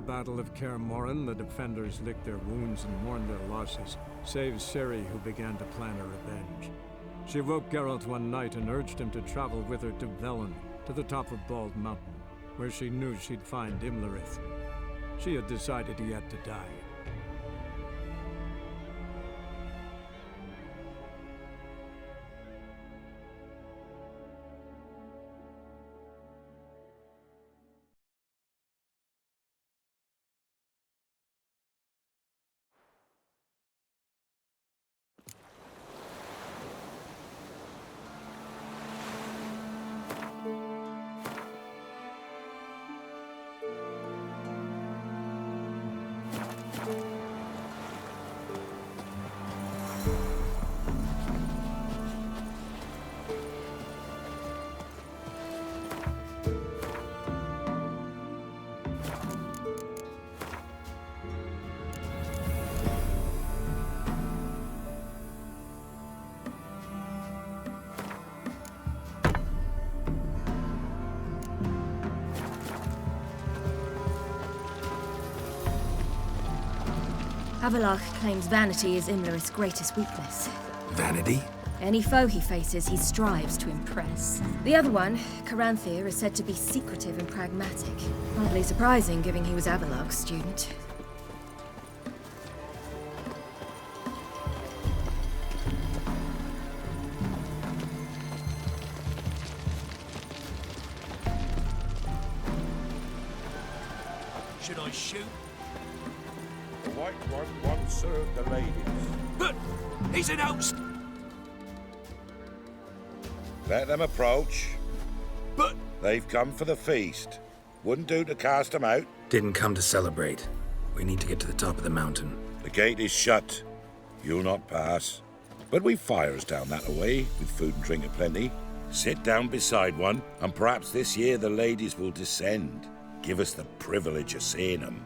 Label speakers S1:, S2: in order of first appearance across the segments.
S1: Battle of Kaer Morhen, the defenders licked their wounds and mourned their losses, save Ciri, who began to plan her revenge. She woke Geralt one night and urged him to travel with her to Velen, to the top of Bald Mountain, where she knew she'd find Imlerith. She had decided he had to die.
S2: Avallac'h claims vanity is Imlerith's greatest weakness.
S3: Vanity?
S2: Any foe he faces, he strives to impress. The other one, Caranthir, is said to be secretive and pragmatic. Hardly surprising, given he was Avallac'h's student.
S4: Should I shoot?
S5: The White One once served the ladies.
S4: But he's an host!
S5: Let them approach.
S4: But
S5: They've come for the feast. Wouldn't do to cast them out.
S3: Didn't come to celebrate. We need to get to the top of the mountain.
S5: The gate is shut. You'll not pass. But we've fires down that way, with food and drink aplenty. Sit down beside one, and perhaps this year the ladies will descend. Give us the privilege of seeing them.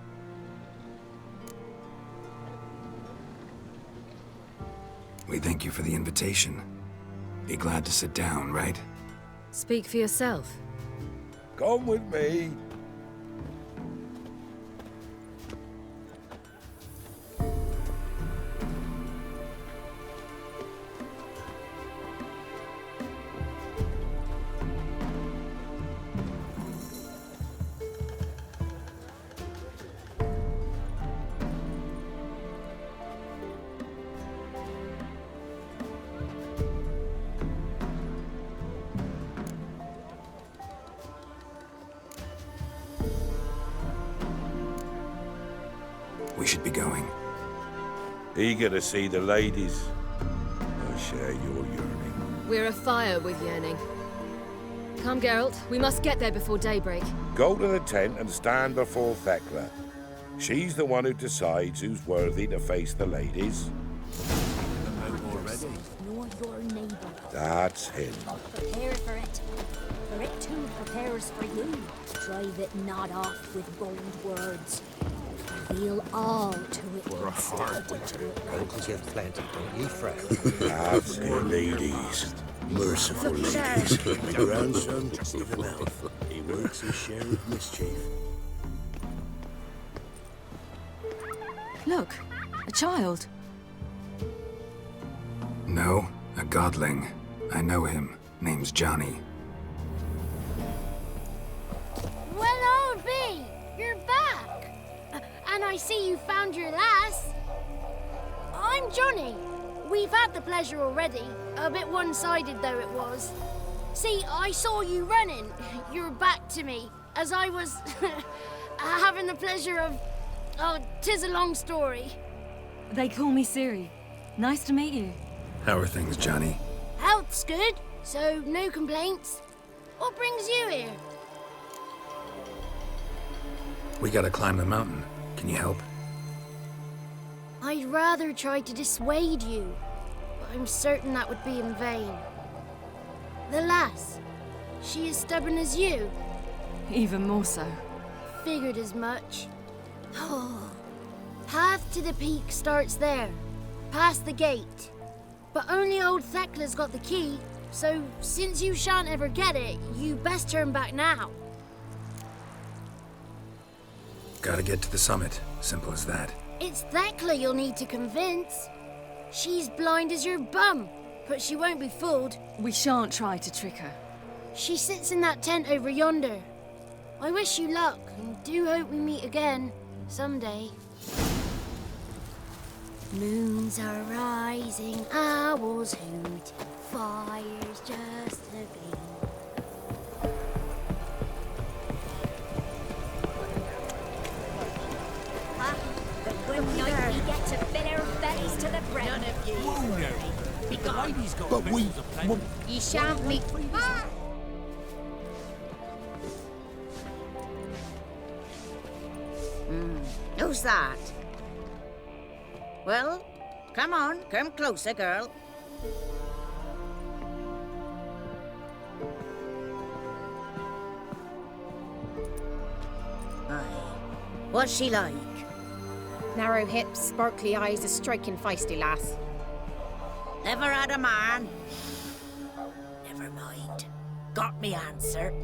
S3: We thank you for the invitation. Be glad to sit down, right?
S2: Speak for yourself.
S5: Come with me.
S3: We should be going.
S5: Eager to see the ladies. I share your yearning.
S2: We're afire with yearning. Come, Geralt. We must get there before daybreak.
S5: Go to the tent and stand before Thekla. She's the one who decides who's worthy to face the ladies.
S4: already.
S6: Nor your neighbour.
S5: That's him.
S6: Prepare for it. For it too prepares for you. Drive it not off with bold words. Reveal all to it.
S7: For a hard winter, uncles have plenty, don't ye fret.
S5: That's him, ladies.
S7: Merciful ladies. My grandson is an elf. He works his share of mischief.
S2: Look, a child.
S3: No, a godling. I know him. Name's Johnny.
S8: Well, old B, you're back. And I see you found your lass. I'm Johnny. We've had the pleasure already. A bit one-sided though it was. See, I saw you running. Your back to me, as I was having the pleasure of... Oh, 'tis a long story.
S2: They call me Ciri. Nice to meet you.
S3: How are things, Johnny?
S8: Health's good, so no complaints. What brings you here?
S3: We gotta climb the mountain. Can you help?
S8: I'd rather try to dissuade you, but I'm certain that would be in vain. The lass, she as stubborn as you?
S2: Even more so.
S8: Figured as much. Path to the peak starts there, past the gate. But only old Thekla's got the key, so since you shan't ever get it, you best turn back now.
S3: Gotta get to the summit. Simple as that.
S8: It's Thekla you'll need to convince. She's blind as your bum, but she won't be fooled.
S2: We shan't try to trick her.
S8: She sits in that tent over yonder. I wish you luck, and do hope we meet again, someday. Moons are rising, owls hooting, fires just a gleam.
S6: The good night we get to fill our bellies to the brim. None of you.
S4: The lady's got
S7: But we...
S4: vessels of plenty.
S6: Ye shan't meet.
S9: Who's that? Well, come on, come closer, girl. Aye. What's she like?
S6: Narrow hips, sparkly eyes, a striking feisty lass.
S9: Never had a man. Never mind. Got me answer.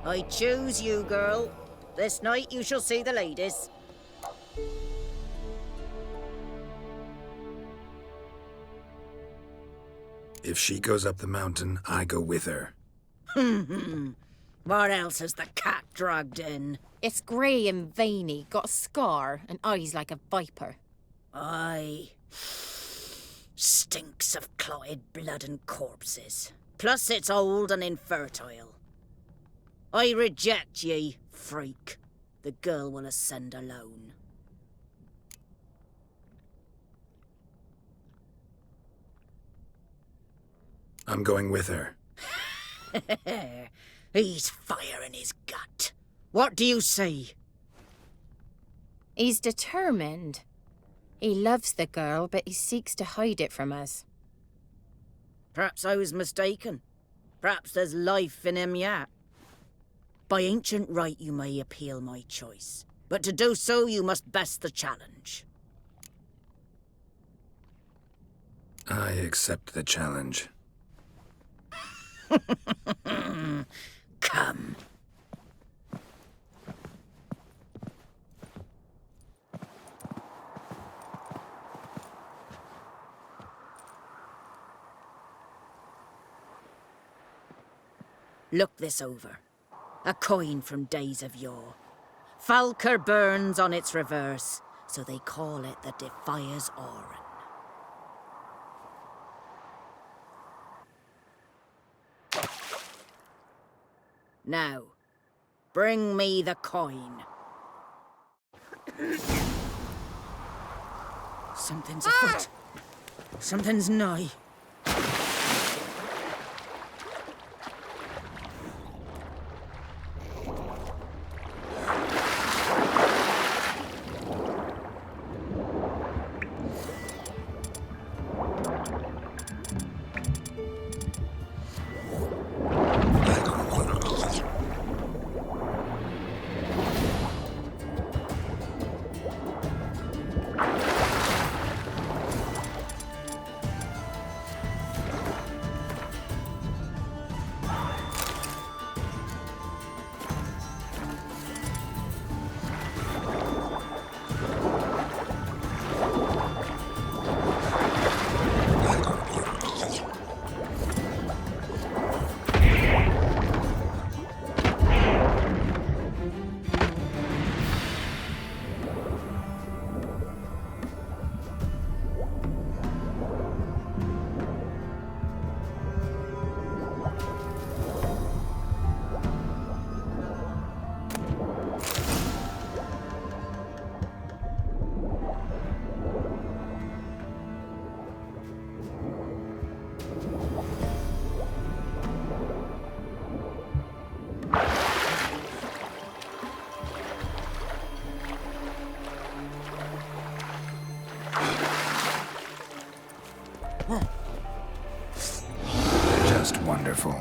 S9: I choose you, girl. This night you shall see the ladies.
S3: If she goes up the mountain, I go with her.
S9: What else has the cat dragged in?
S6: It's grey and veiny, got a scar, and eyes like a viper.
S9: Aye. Stinks of clotted blood and corpses. Plus it's old and infertile. I reject ye, freak. The girl will ascend alone.
S3: I'm going with her.
S9: He's fire in his gut. What do you say?
S6: He's determined. He loves the girl, but he seeks to hide it from us.
S9: Perhaps I was mistaken. Perhaps there's life in him yet. By ancient right you may appeal my choice, but to do so you must best the challenge.
S3: I accept the challenge.
S9: Come. Look this over. A coin from days of yore. Falker burns on its reverse, so they call it the Defier's Oran. Now, bring me the coin. Something's afoot. Something's nigh.
S3: Just wonderful.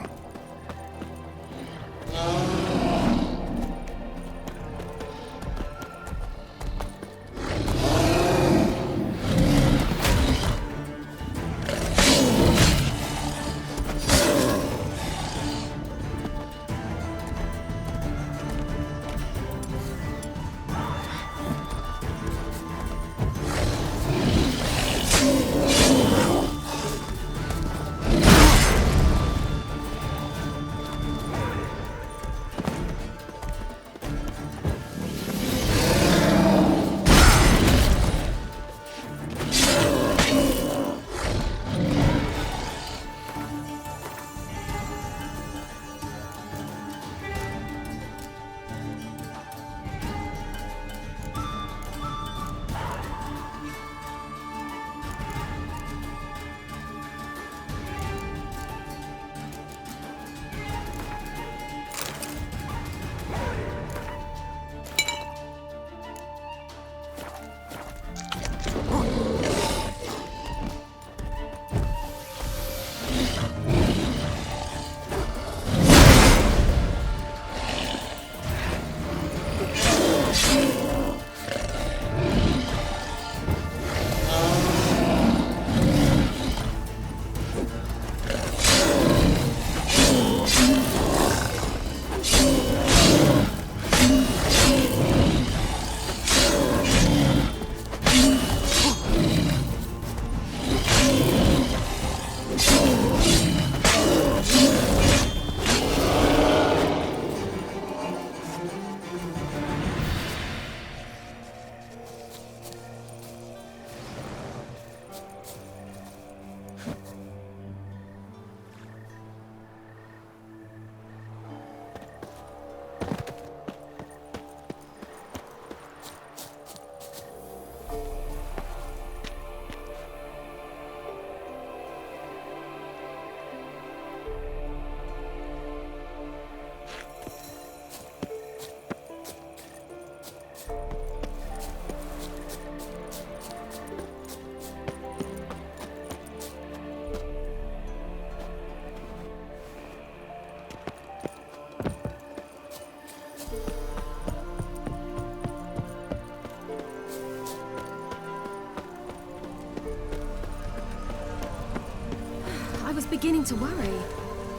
S2: beginning to worry.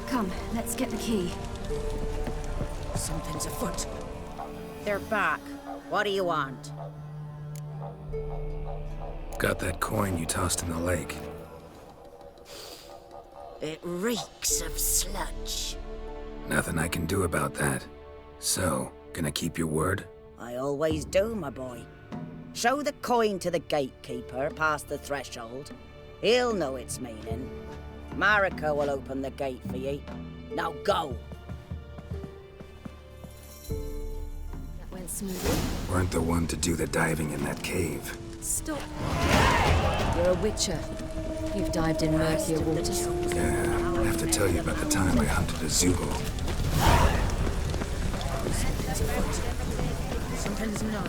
S2: Come, let's get the key.
S9: Something's afoot. They're back. What do you want?
S3: Got that coin you tossed in the lake.
S9: It reeks of sludge.
S3: Nothing I can do about that. So, gonna keep your word?
S9: I always do, my boy. Show the coin to the gatekeeper past the threshold. He'll know its meaning. Marika will open the gate for ye. Now go!
S2: That went smoothly.
S3: Weren't the one to do the diving in that cave.
S2: Stop. You're a witcher. You've dived in murkier waters.
S3: Yeah, I have to tell you about the time I hunted a Zoogle.
S9: Something's not.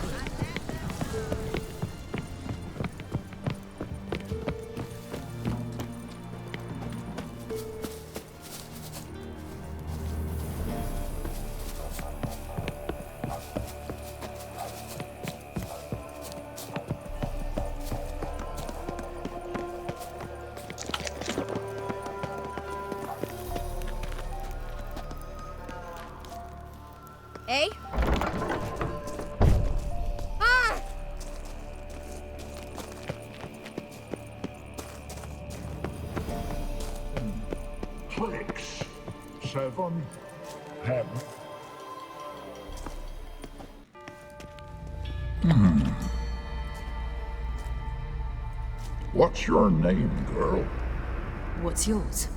S2: Eh? Ah!
S10: Clicks. 7. Hem. What's your name, girl?
S2: What's yours?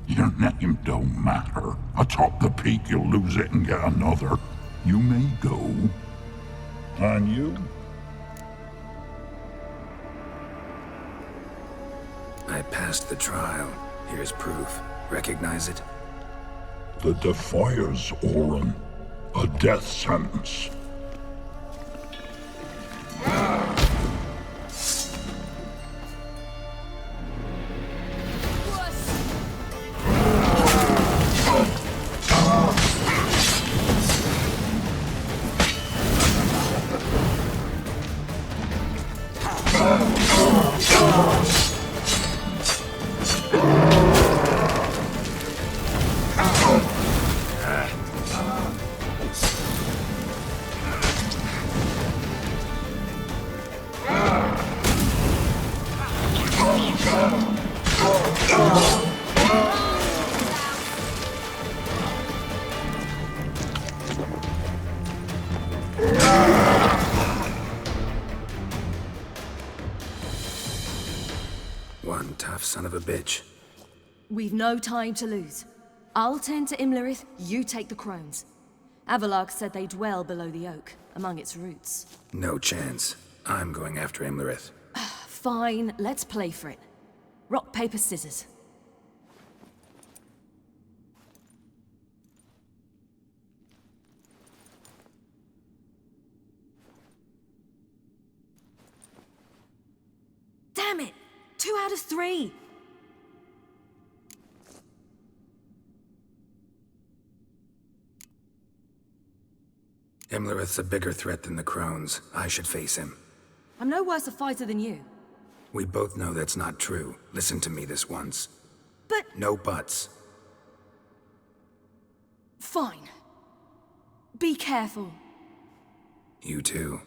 S10: Your name don't matter. Atop the peak, you'll lose it and get another. You may go. And you?
S3: I passed the trial. Here's proof. Recognize it?
S10: The Defier's Orin. A death sentence.
S3: One tough son of a bitch.
S2: We've no time to lose. I'll tend to Imlerith, you take the crones. Avalark said they dwell below the oak, among its roots.
S3: No chance. I'm going after Imlerith.
S2: Fine, let's play for it. Rock, paper, scissors. Damn it! 2 out of 3!
S3: Imlerith's a bigger threat than the crones. I should face him.
S2: I'm no worse a fighter than you.
S3: We both know that's not true. Listen to me this once.
S2: But...
S3: No buts.
S2: Fine. Be careful.
S3: You too.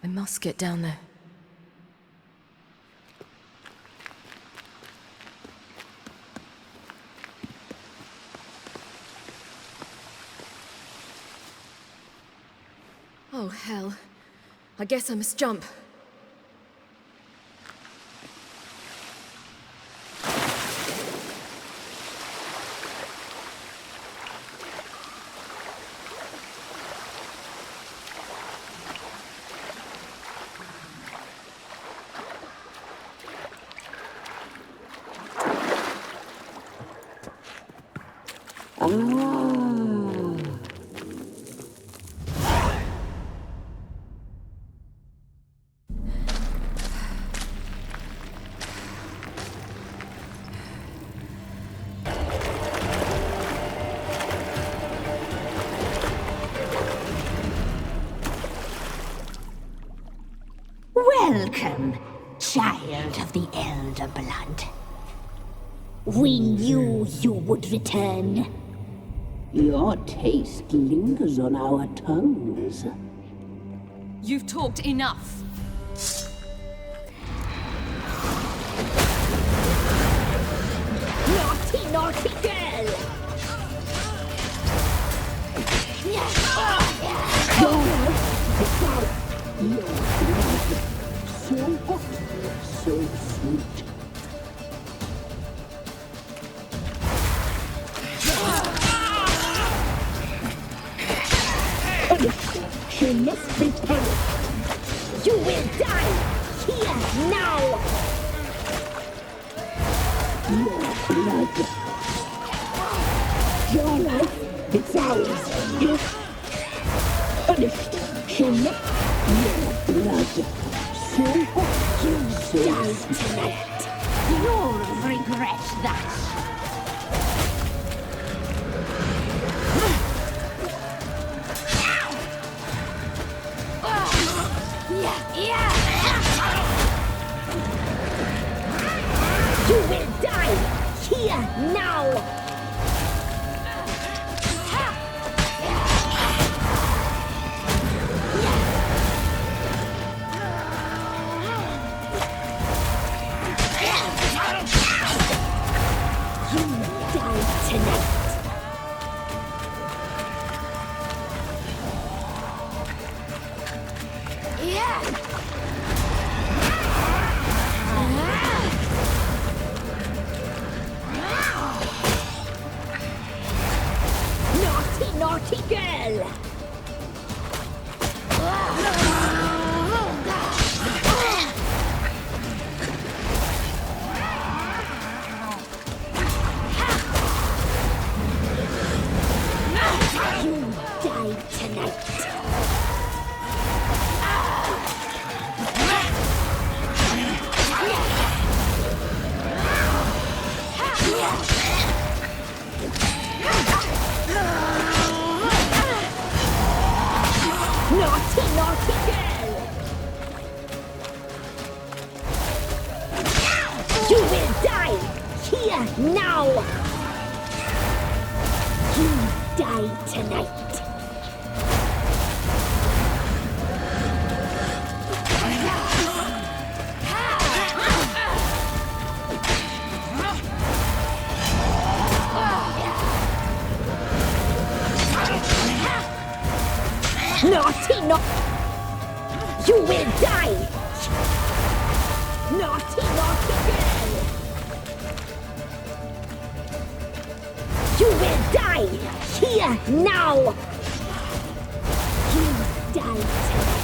S2: I must get down there. Oh, hell. I guess I must jump.
S6: Welcome, child of the Elder Blood. We knew you would return.
S11: Your taste lingers on our tongues.
S2: You've talked enough.
S6: Naughty, naughty girl!
S11: So hot, so sweet. She must be punished.
S6: You will die here now!
S11: Your blood. Your life, it's ours. If punished, she must. Your blood. So hot,
S6: You
S11: so
S6: die
S11: sweet.
S6: tonight. You'll regret that. You will die here now! You die tonight! Naughty, naughty girl! You die tonight! Naughty, naughty girl! You will die here now! You die tonight! Naughty, no! You will die! Naughty, naughty girl! You will die here now! You die tonight!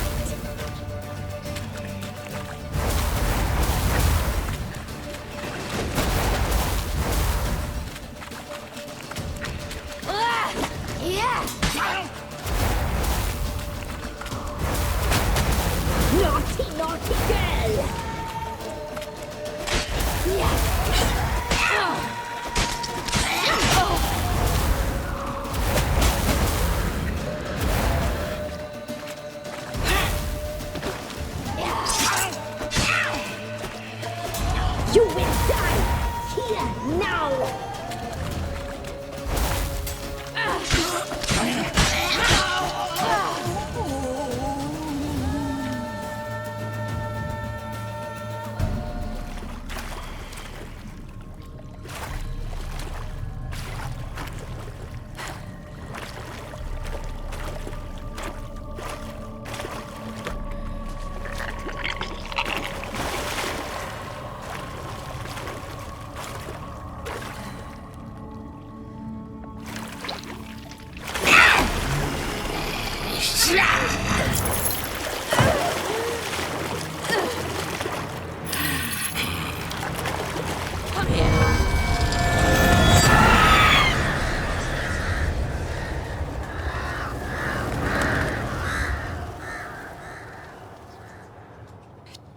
S6: Naughty, naughty girl! You will die here now!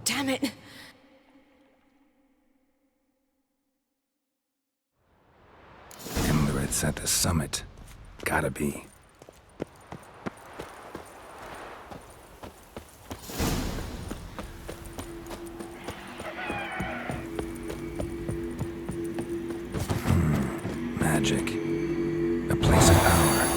S2: Damn it!
S3: Emirates at the summit. Gotta be. magic. A place of power.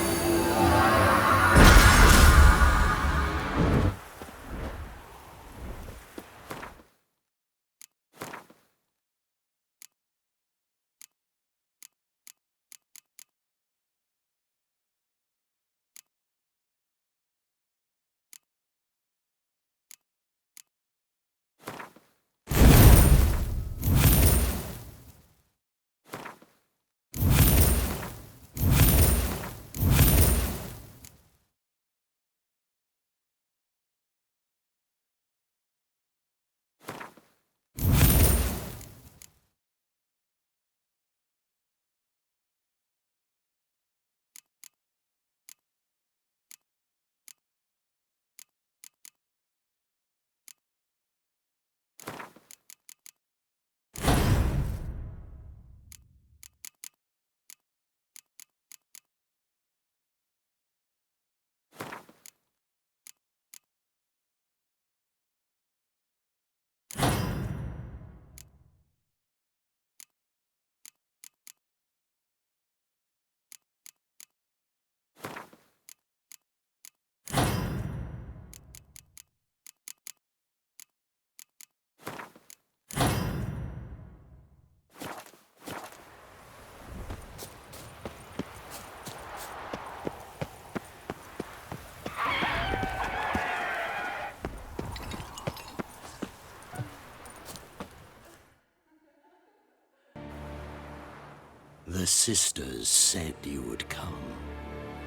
S7: The sisters said you would come.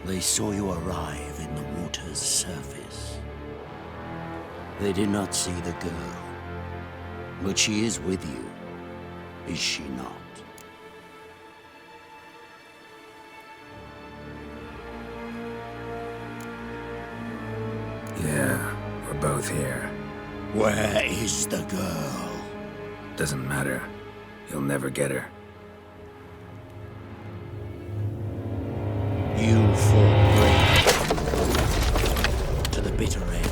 S7: They saw you arrive in the water's surface. They did not see the girl, but she is with you, is she not?
S3: Yeah, we're both here.
S7: Where is the girl?
S3: Doesn't matter. You'll never get her.
S7: You fought bravely to the bitter end.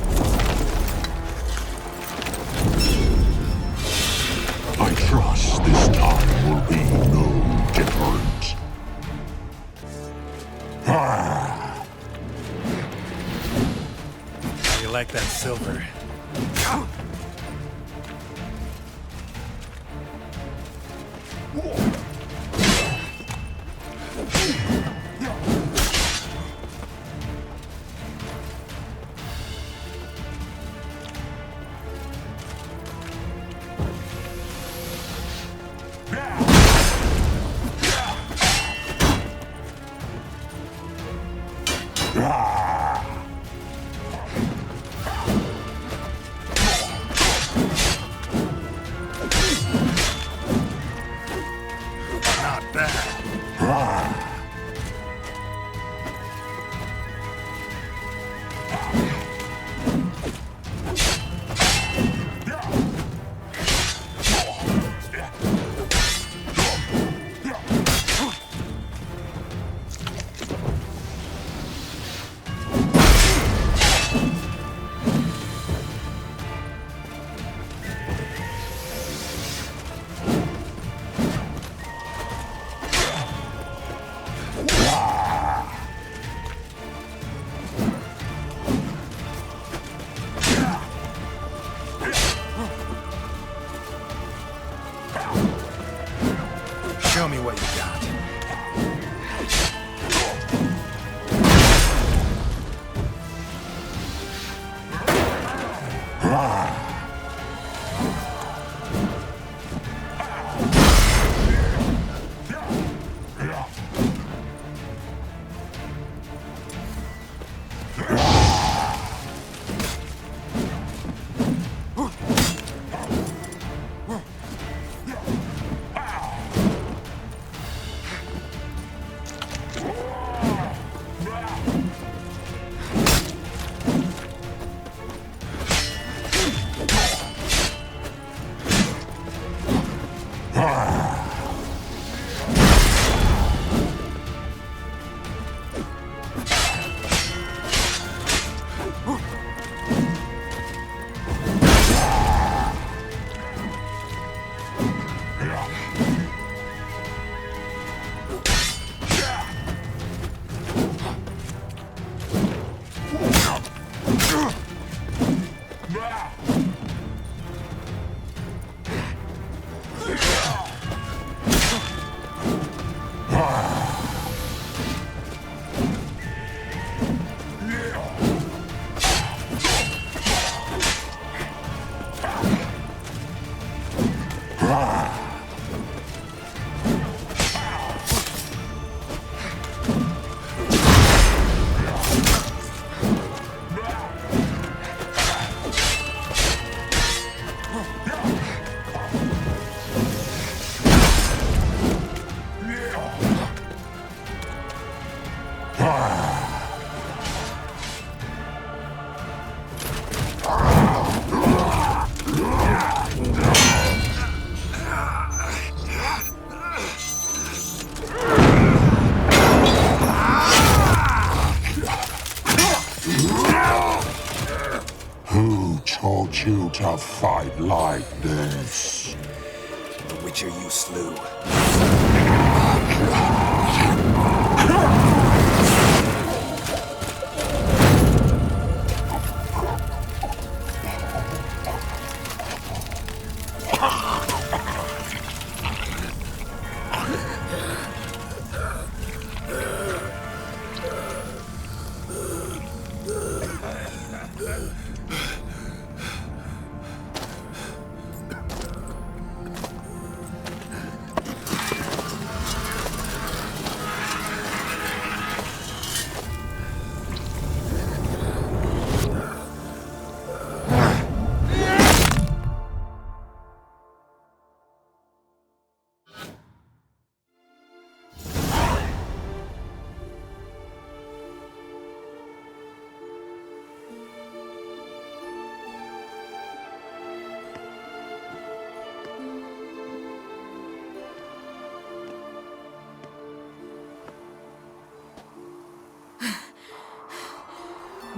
S10: I trust this time will be no different.
S12: How you like that silver? Show me what you got.
S10: a fight like this.
S3: The Witcher you slew.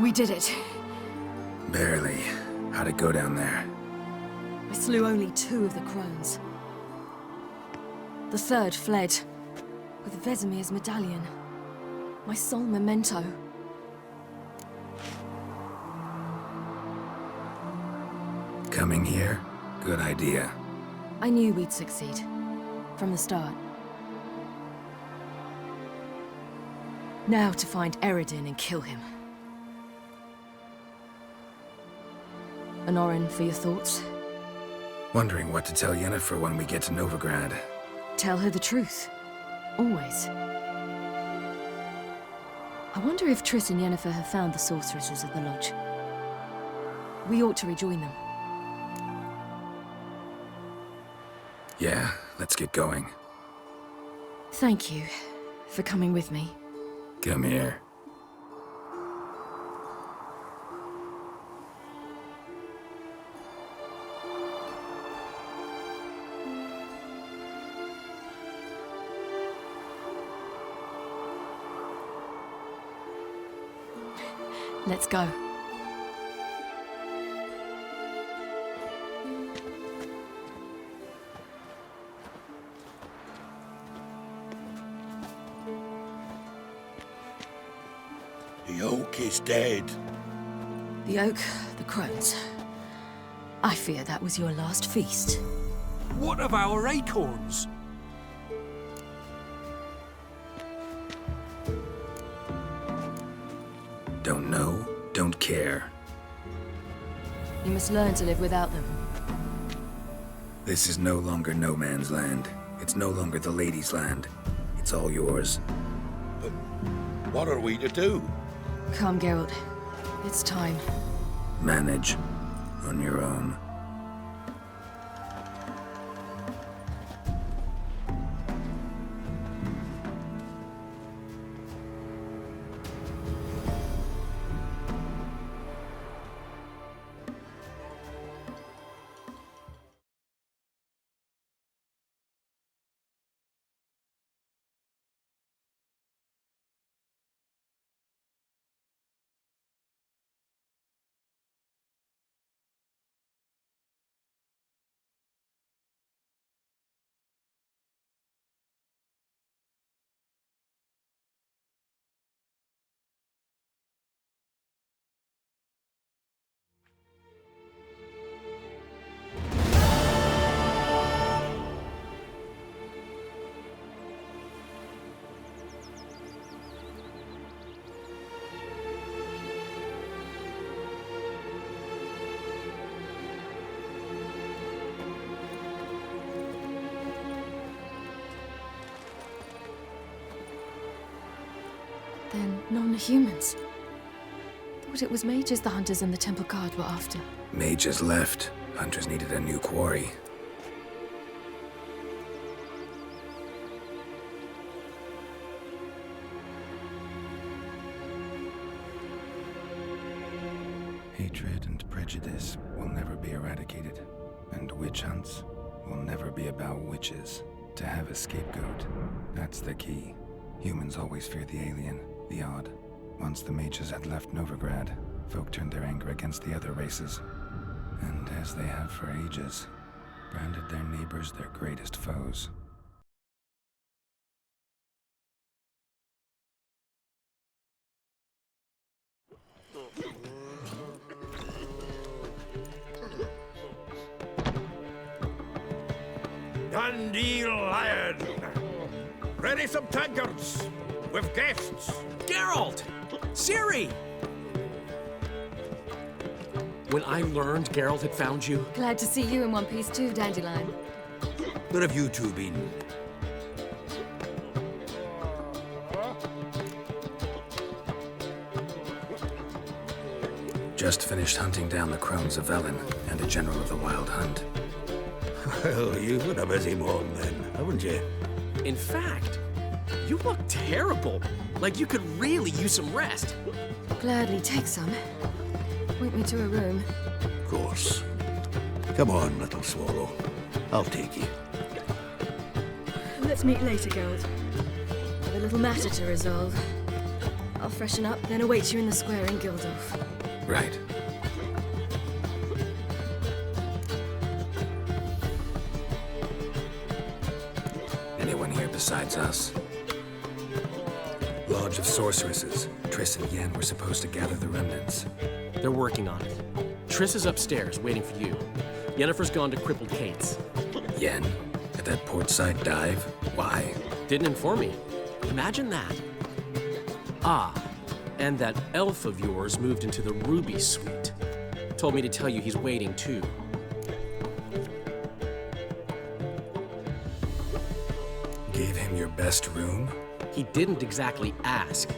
S2: We did it.
S3: Barely. How'd it go down there?
S2: I slew only 2 of the crones. The third fled, with Vesemir's medallion. My sole memento.
S3: Coming here? Good idea.
S2: I knew we'd succeed. From the start. Now to find Eredin and kill him. Honorin, for your thoughts?
S3: Wondering what to tell Yennefer when we get to Novigrad.
S2: Tell her the truth. Always. I wonder if Triss and Yennefer have found the sorceresses of the Lodge. We ought to rejoin them.
S3: Yeah, let's get going.
S2: Thank you for coming with me.
S3: Come here.
S2: Let's go.
S5: The oak is dead.
S2: The oak, the crones. I fear that was your last feast.
S4: What of our acorns?
S3: Don't know, don't care.
S2: You must learn to live without them.
S3: This is no longer no man's land. It's no longer the lady's land. It's all yours.
S5: But what are we to do?
S2: Come, Geralt. It's time.
S3: Manage. On your own.
S2: Then non-humans. Thought it was mages the hunters and the temple guard were after.
S3: Mages left. Hunters needed a new quarry. Hatred and prejudice will never be eradicated. And witch hunts will never be about witches. To have a scapegoat, that's the key. Humans always fear the alien, the odd. Once the mages had left Novigrad, folk turned their anger against the other races. And as they have for ages, branded their neighbors their greatest foes.
S13: Dundee Lion! Ready some tankards! With guests!
S4: Geralt! Ciri! When I learned Geralt had found you...
S2: Glad to see you in one piece too, Dandelion.
S7: Where have you two been?
S3: Just finished hunting down the crones of Velen and a general of the Wild Hunt.
S7: Well, you've had a busy morning then, haven't you?
S4: In fact, you look terrible. Like you could really use some rest.
S2: Gladly take some. Point me to a room.
S7: Of course. Come on, little swallow. I'll take you.
S2: Let's meet later, Geralt. I've a little matter to resolve. I'll freshen up, then await you in the square in Gildorf.
S3: Right. Anyone here besides us? Lodge of Sorceresses. Triss and Yen were supposed to gather the remnants.
S4: They're working on it. Triss is upstairs, waiting for you. Yennefer's gone to Crippled Kate's.
S3: Yen? At that portside dive? Why?
S4: Didn't inform me. Imagine that. Ah, and that elf of yours moved into the Ruby Suite. Told me to tell you he's waiting too.
S3: Gave him your best room?
S4: He didn't exactly ask.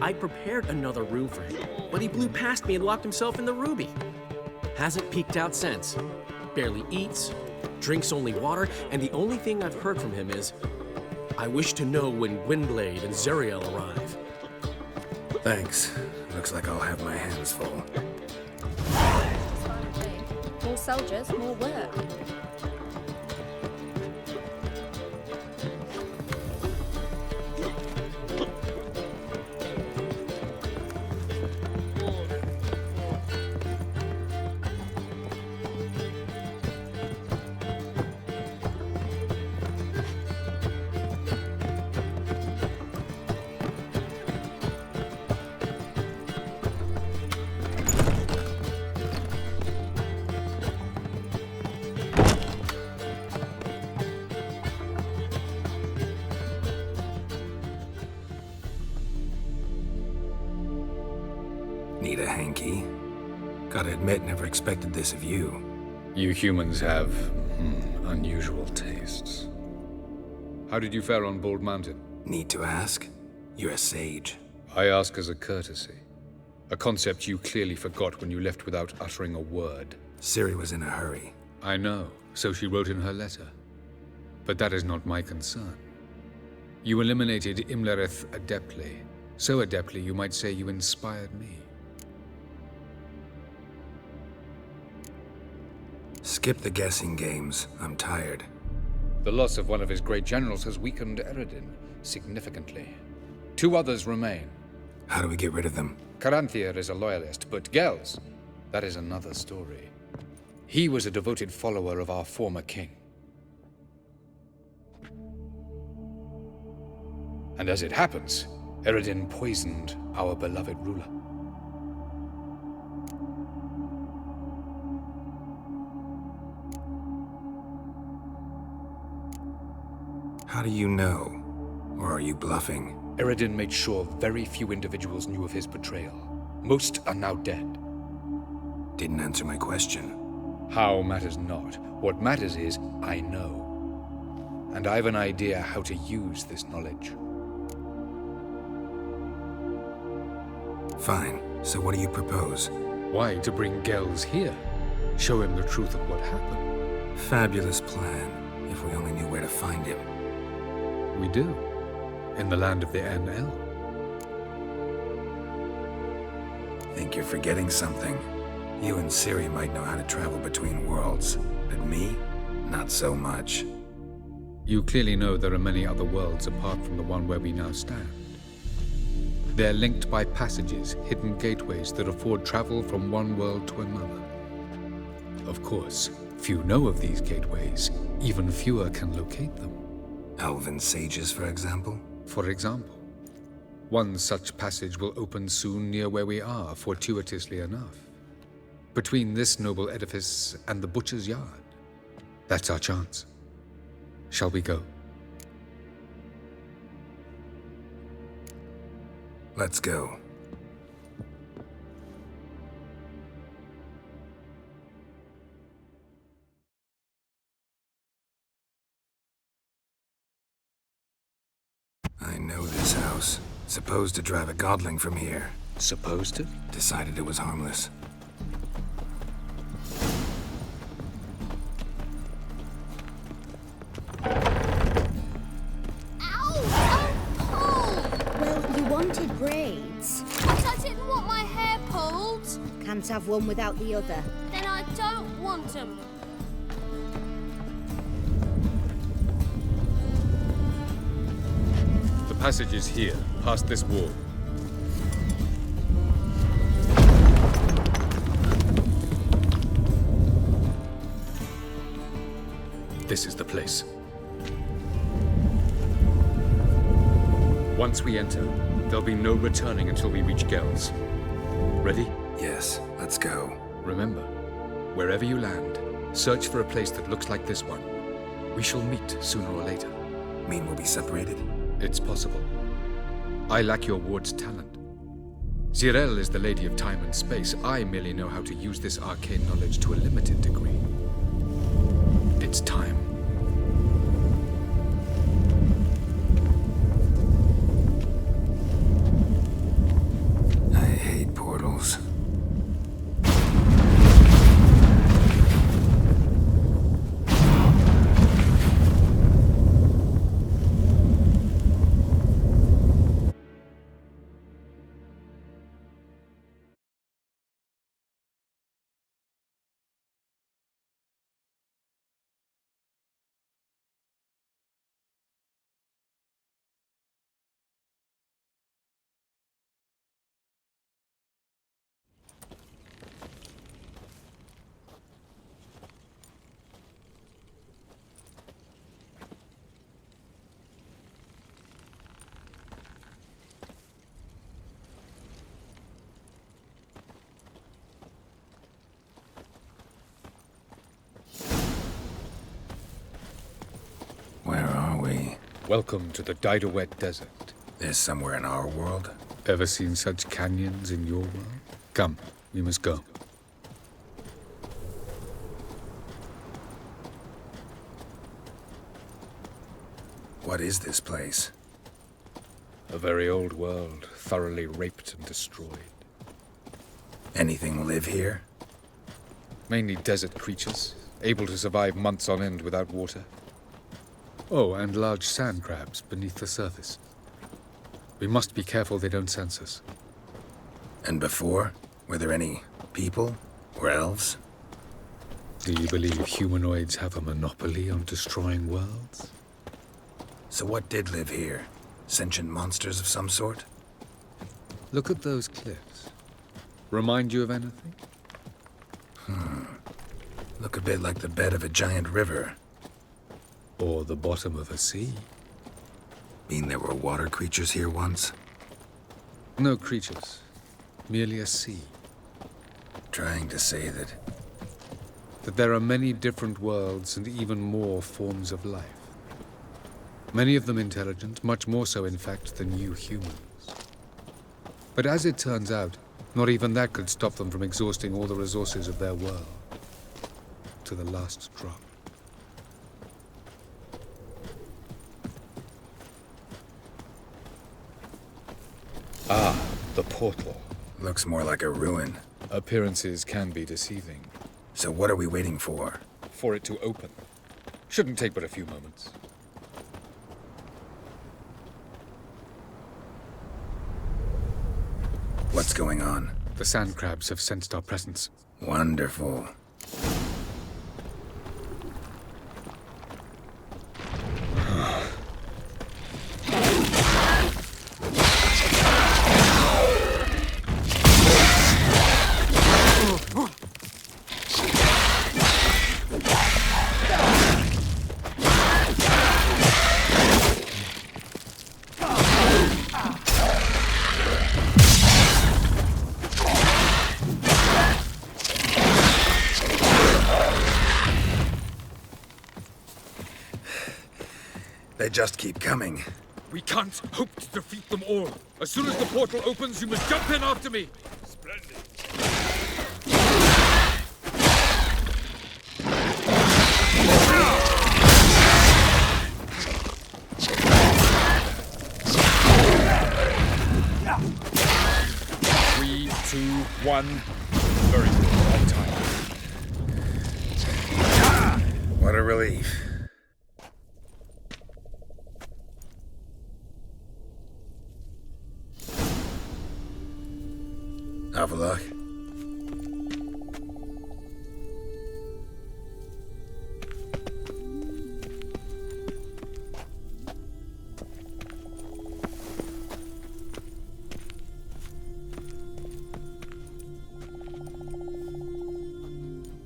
S4: I prepared another room for him, but he blew past me and locked himself in the Ruby. Hasn't peeked out since. Barely eats, drinks only water, and the only thing I've heard from him is, I wish to know when Gwynblade and Zariel arrive.
S3: Thanks. Looks like I'll have my hands full.
S6: More soldiers, more work.
S3: Need a hanky? Gotta admit, never expected this of you.
S14: You humans have unusual tastes. How did you fare on Bald Mountain?
S3: Need to ask? You're a sage.
S14: I ask as a courtesy. A concept you clearly forgot when you left without uttering a word.
S3: Ciri was in a hurry.
S14: I know, so she wrote in her letter. But that is not my concern. You eliminated Imlerith adeptly. So adeptly, you might say you inspired me.
S3: Skip the guessing games. I'm tired.
S14: The loss of one of his great generals has weakened Eredin significantly. 2 others remain.
S3: How do we get rid of them?
S14: Caranthir is a loyalist, but Gels, that is another story. He was a devoted follower of our former king. And as it happens, Eredin poisoned our beloved ruler.
S3: How do you know? Or are you bluffing?
S14: Eredin made sure very few individuals knew of his betrayal. Most are now dead.
S3: Didn't answer my question.
S14: How matters not. What matters is, I know. And I have an idea how to use this knowledge.
S3: Fine. So what do you propose?
S14: Why, to bring Gels here. Show him the truth of what happened.
S3: Fabulous plan. If we only knew where to find him.
S14: We do. In the land of the NL.
S3: Think you're forgetting something. You and Ciri might know how to travel between worlds, but me? Not so much.
S14: You clearly know there are many other worlds apart from the one where we now stand. They're linked by passages, hidden gateways that afford travel from one world to another. Of course, few know of these gateways. Even fewer can locate them.
S3: Elven sages, for example?
S14: For example. One such passage will open soon near where we are, fortuitously enough. Between this noble edifice and the butcher's yard. That's our chance. Shall we go?
S3: Let's go. I know this house. Supposed to drive a godling from here.
S14: Supposed to?
S3: Decided it was harmless.
S6: Well, you wanted braids.
S8: But I didn't want my hair pulled.
S6: Can't have one without the other.
S8: Then I don't want them.
S14: The passage is here, past this wall. This is the place. Once we enter, there'll be no returning until we reach Gel's. Ready?
S3: Yes, let's go.
S14: Remember, wherever you land, search for a place that looks like this one. We shall meet sooner or later.
S3: Mean we'll be separated?
S14: It's possible. I lack your ward's talent. Zirel is the lady of time and space. I merely know how to use this arcane knowledge to a limited degree. It's time.
S3: I hate portals. Where are we?
S14: Welcome to the Didowet Desert.
S3: This somewhere in our world?
S14: Ever seen such canyons in your world? Come, we must go.
S3: What is this place?
S14: A very old world, thoroughly raped and destroyed.
S3: Anything live here?
S14: Mainly desert creatures, able to survive months on end without water. Oh, and large sand crabs beneath the surface. We must be careful they don't sense us.
S3: And before? Were there any people? Or elves?
S14: Do you believe humanoids have a monopoly on destroying worlds?
S3: So what did live here? Sentient monsters of some sort?
S14: Look at those cliffs. Remind you of anything?
S3: Look a bit like the bed of a giant river.
S14: Or the bottom of a sea.
S3: Mean there were water creatures here once?
S14: No creatures. Merely a sea.
S3: Trying to say that
S14: There are many different worlds and even more forms of life. Many of them intelligent, much more so in fact than you humans. But as it turns out, not even that could stop them from exhausting all the resources of their world. To the last drop. Ah, the portal.
S3: looks more like a ruin.
S14: Appearances can be deceiving.
S3: So what are we waiting for?
S14: For it to open. Shouldn't take but a few moments.
S3: What's going on?
S14: The sand crabs have sensed our presence.
S3: Wonderful. They just keep coming.
S14: We can't hope to defeat them all. As soon as the portal opens, you must jump in after me.
S13: Splendid.
S14: 3, 2, 1. Very good. On time.
S3: What a relief. Have a look.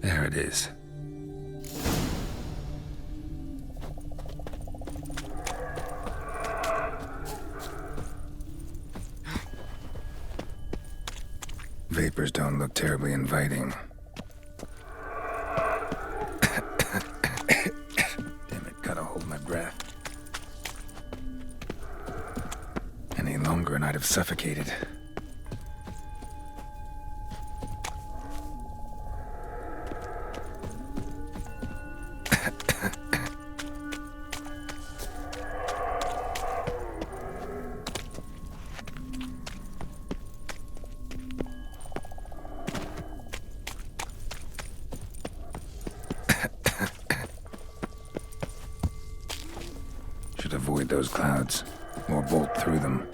S3: There it is. Vapors don't look terribly inviting. Damn it, gotta hold my breath. Any longer and I'd have suffocated. Should avoid those clouds, or bolt through them.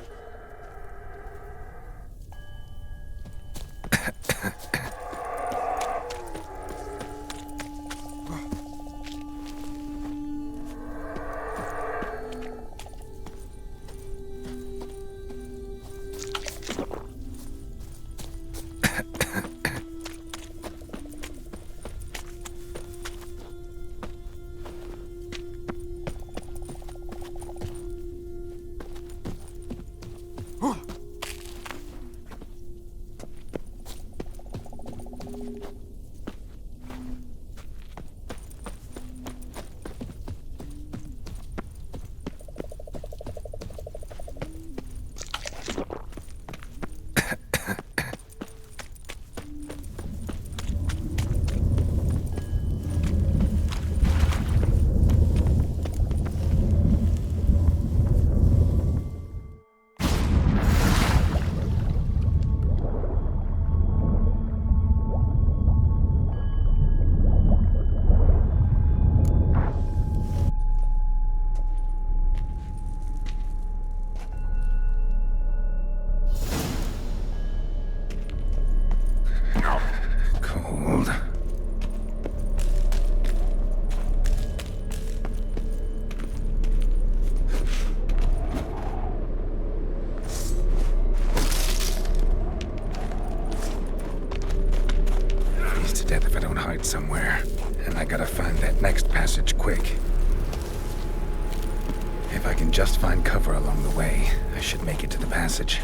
S3: Death if I don't hide somewhere. And I gotta find that next passage quick. If I can just find cover along the way, I should make it to the passage.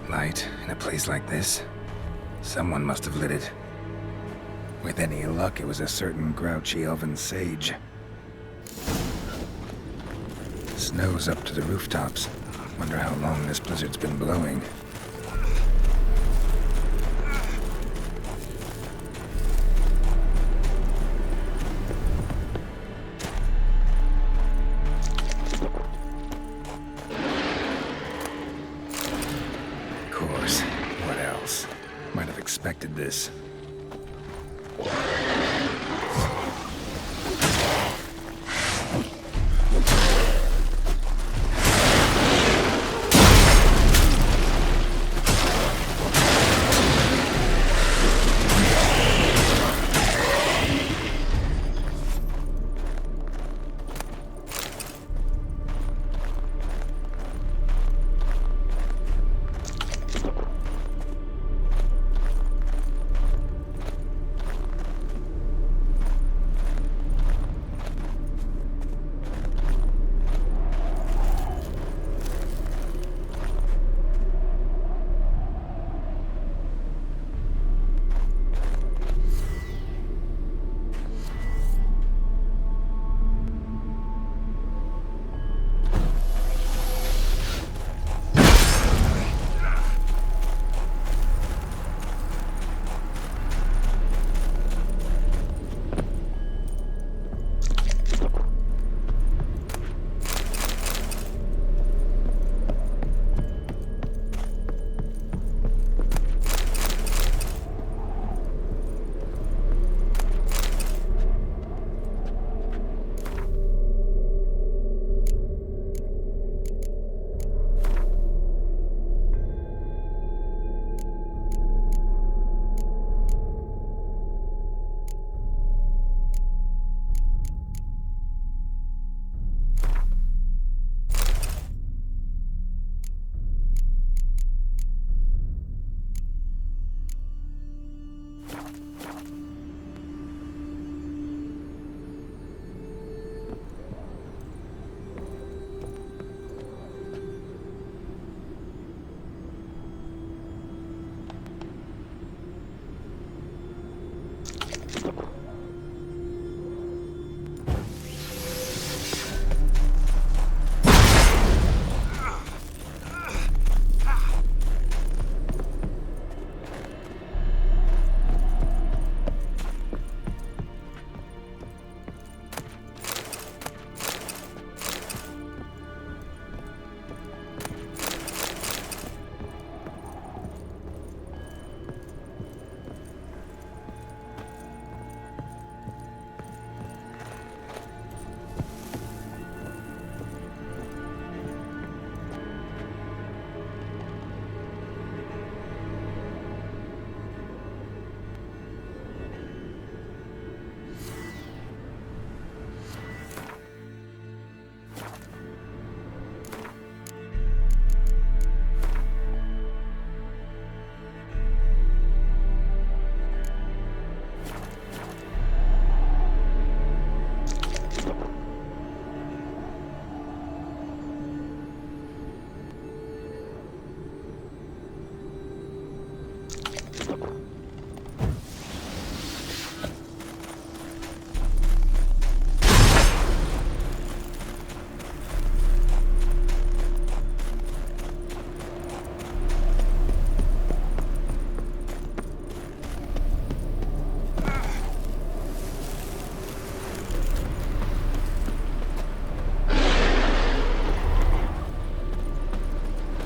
S3: Light in a place like this? Someone must have lit it. With any luck, it was a certain grouchy elven sage. Snow's up to the rooftops. Wonder how long this blizzard's been blowing. expected this.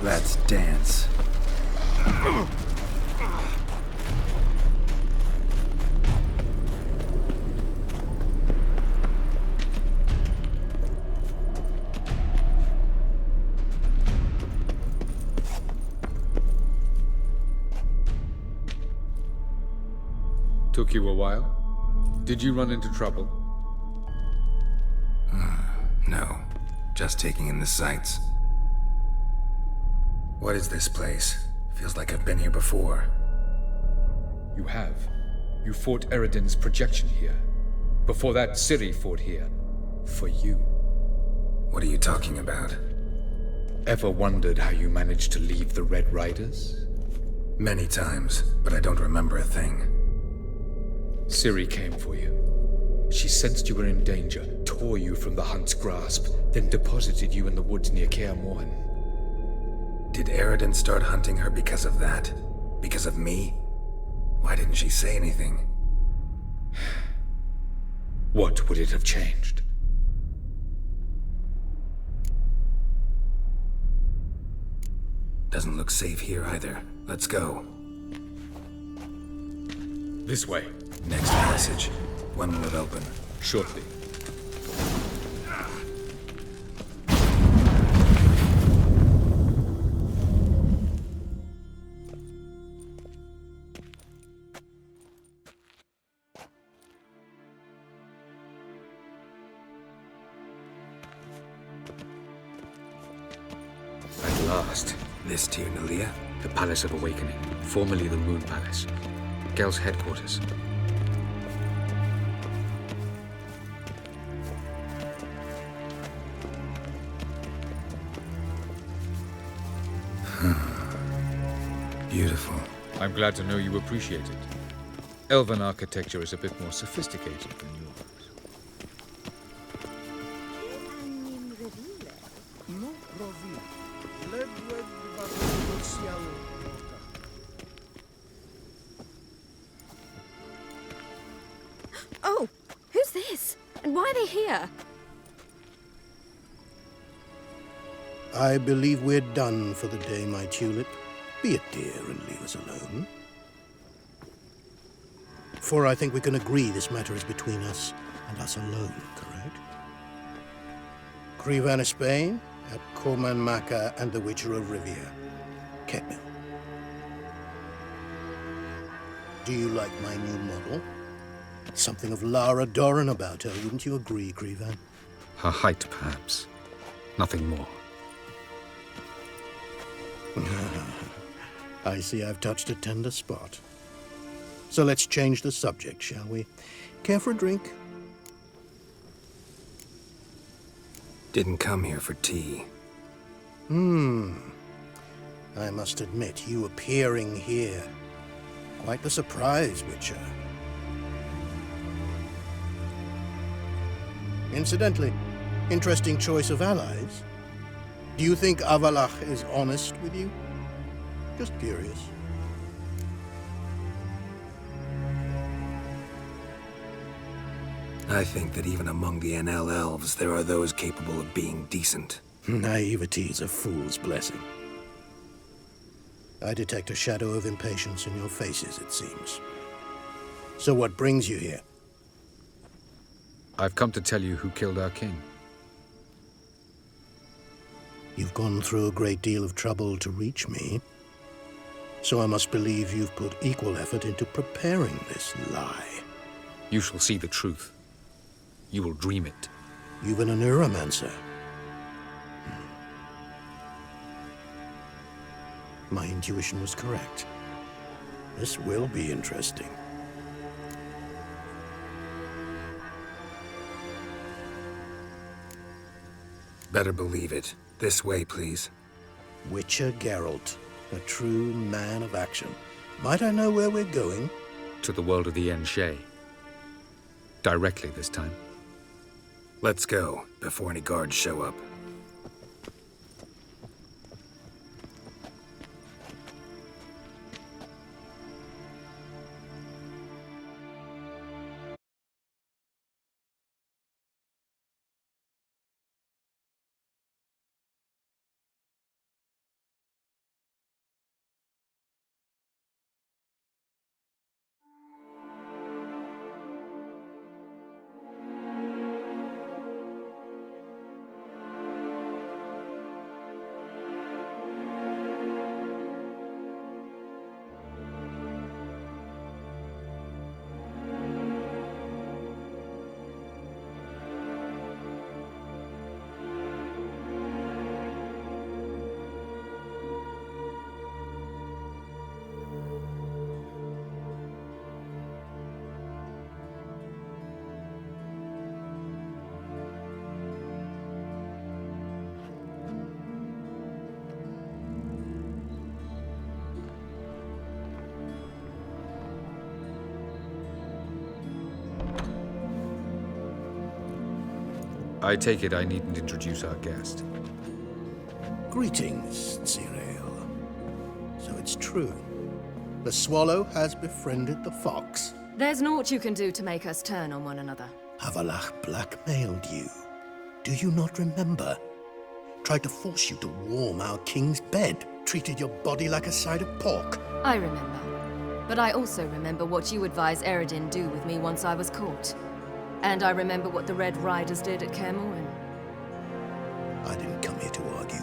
S3: Let's dance.
S14: Took you a while? Did you run into trouble?
S3: No. Just taking in the sights. What is this place? Feels like I've been here before.
S14: You have. You fought Eredin's projection here. Before that, Ciri fought here. For you.
S3: What are you talking about?
S14: Ever wondered how you managed to leave the Red Riders?
S3: Many times, but I don't remember a thing.
S14: Ciri came for you. She sensed you were in danger, tore you from the Hunt's grasp, then deposited you in the woods near Kaer Morhen.
S3: Did Eredin start hunting her because of that? Because of me? Why didn't she say anything?
S14: What would it have changed?
S3: Doesn't look safe here either. Let's go.
S14: This way.
S3: Next passage. When will it open?
S14: Shortly. At last.
S3: This to you, Nalia?
S14: The Palace of Awakening, formerly the Moon Palace. Gel's headquarters.
S3: Beautiful.
S14: I'm glad to know you appreciate it. Elven architecture is a bit more sophisticated than yours.
S2: Oh, who's this? And why are they here?
S15: I believe we're done for the day, my tulip. Be a dear and leave us alone. For I think we can agree this matter is between us and us alone, correct? Krivan of Spain, at Corman Maca and the Witcher of Rivia. Ketman. Do you like my new model? Something of Lara Doran about her, wouldn't you agree, Krivan?
S14: Her height, perhaps. Nothing more.
S15: I see I've touched a tender spot. So let's change the subject, shall we? Care for a drink?
S3: Didn't come here for tea.
S15: I must admit, you appearing here. Quite the surprise, Witcher. Incidentally, interesting choice of allies. Do you think Avalach is honest with you? Just curious.
S3: I think that even among the NL elves, there are those capable of being decent.
S15: Naivety is a fool's blessing. I detect a shadow of impatience in your faces, it seems. So what brings you here?
S14: I've come to tell you who killed our king.
S15: You've gone through a great deal of trouble to reach me. So I must believe you've put equal effort into preparing this lie.
S14: You shall see the truth. You will dream it.
S15: You've been a neuromancer. My intuition was correct. This will be interesting.
S3: Better believe it. This way, please.
S15: Witcher Geralt, a true man of action. Might I know where we're going?
S14: To the world of the Enshe. Directly this time.
S3: Let's go, before any guards show up.
S14: I take it I needn't introduce our guest.
S15: Greetings, Cyril. So it's true. The swallow has befriended the fox.
S2: There's naught you can do to make us turn on one another.
S15: Avalach blackmailed you. Do you not remember? Tried to force you to warm our king's bed. Treated your body like a side of pork.
S2: I remember. But I also remember what you advised Eredin do with me once I was caught. And I remember what the Red Riders did at Kaer Morhen.
S15: I didn't come here to argue.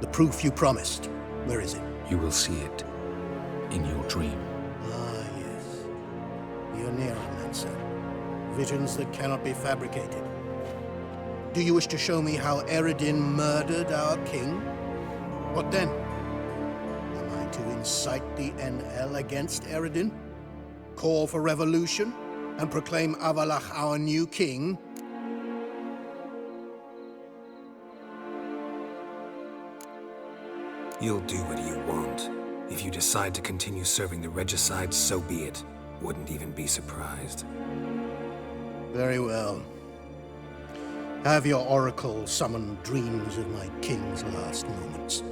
S15: The proof you promised, where is it?
S3: You will see it in your dream.
S15: Ah, yes. You're near, Mansa. Visions that cannot be fabricated. Do you wish to show me how Eredin murdered our king? What then? Am I to incite the NL against Eredin? Call for revolution? And proclaim Avalach our new king?
S3: You'll do what you want. If you decide to continue serving the regicide, so be it. Wouldn't even be surprised.
S15: Very well. Have your oracle summon dreams of my king's last moments.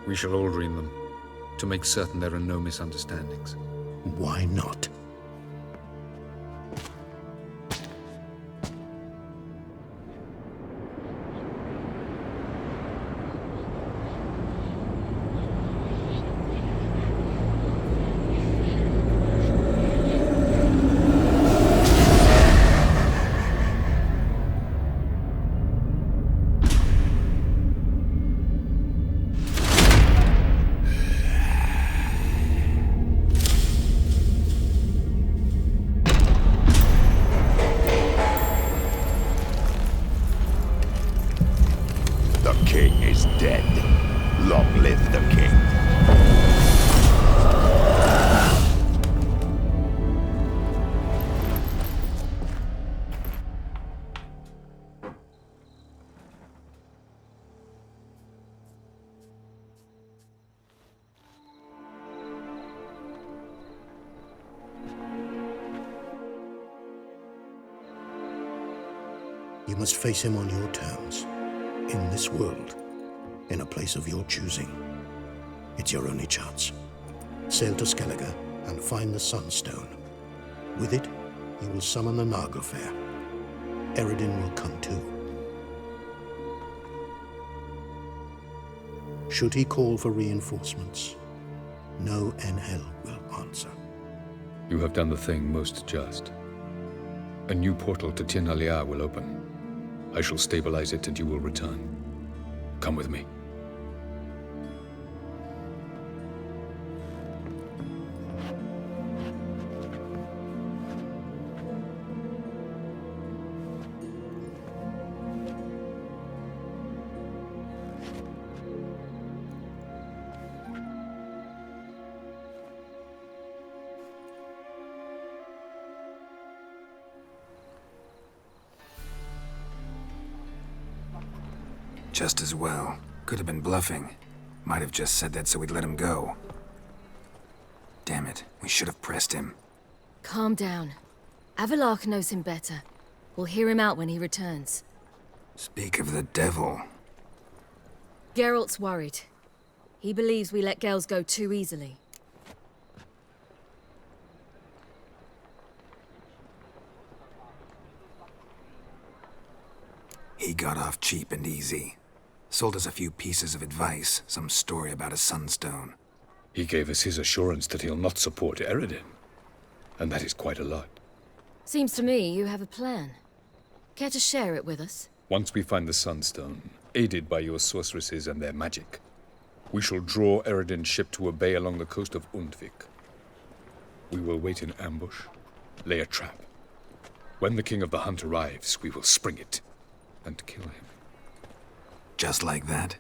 S14: We shall all dream them, to make certain there are no misunderstandings.
S15: Why not? You must face him on your terms, in this world, in a place of your choosing. It's your only chance. Sail to Skellige and find the Sunstone. With it, you will summon the Nagelfair. Eredin will come too. Should he call for reinforcements, no NL will answer.
S14: You have done the thing most just. A new portal to Tir na Liar will open. I shall stabilize it and you will return. Come with me.
S3: Just as well. Could have been bluffing. Might have just said that so we'd let him go. Damn it, we should have pressed him.
S2: Calm down. Avalach knows him better. We'll hear him out when he returns.
S3: Speak of the devil.
S2: Geralt's worried. He believes we let girls go too easily.
S3: He got off cheap and easy. Sold us a few pieces of advice, some story about a sunstone.
S14: He gave us his assurance that he'll not support Eredin. And that is quite a lot.
S2: Seems to me you have a plan. Care to share it with us?
S14: Once we find the sunstone, aided by your sorceresses and their magic, we shall draw Eredin's ship to a bay along the coast of Undvik. We will wait in ambush, lay a trap. When the King of the Hunt arrives, we will spring it and kill him.
S3: Just like that?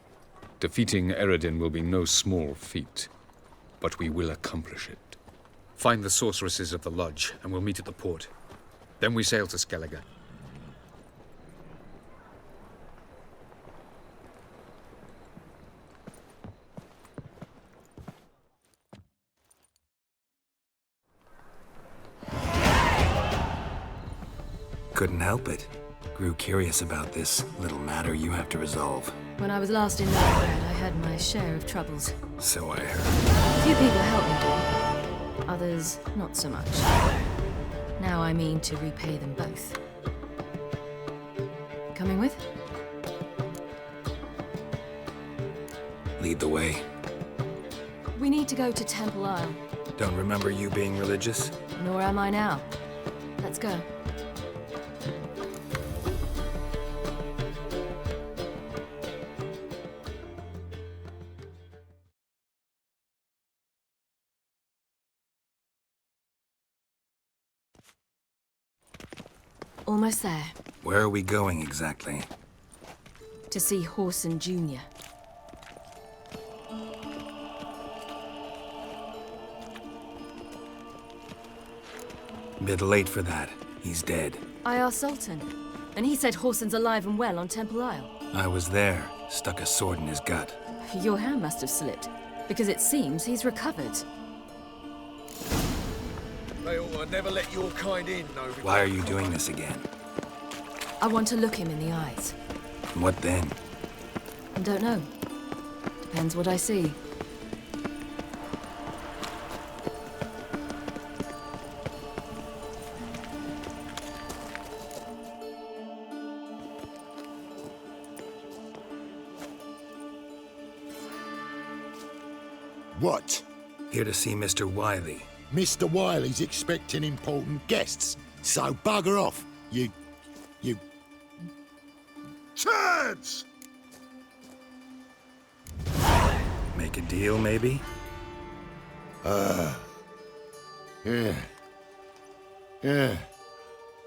S14: Defeating Eredin will be no small feat, but we will accomplish it. Find the sorceresses of the lodge, and we'll meet at the port. Then we sail to Skellige.
S3: Couldn't help it. Grew curious about this little matter you have to resolve.
S2: When I was last in Novigrad, I had my share of troubles.
S3: So I heard.
S2: A few people helped me, others not so much. Now I mean to repay them both. Coming with?
S3: Lead the way.
S2: We need to go to Temple Isle.
S3: Don't remember you being religious?
S2: Nor am I now. Let's go. Almost there.
S3: Where are we going exactly?
S2: To see Horson Jr.
S3: Bit late for that. He's dead.
S2: I asked Sultan, and he said Horson's alive and well on Temple Isle.
S3: I was there. Stuck a sword in his gut.
S2: Your hand must have slipped, because it seems he's recovered.
S13: They ought to never let your kind in, Novigrad.
S3: Why are you doing this again?
S2: I want to look him in the eyes.
S3: What then?
S2: I don't know. Depends what I see.
S16: What?
S3: Here to see Mr. Wiley.
S16: Mr. Wiley's expecting important guests, so bugger off, you... turds!
S3: Make a deal, maybe?
S16: Yeah. Yeah.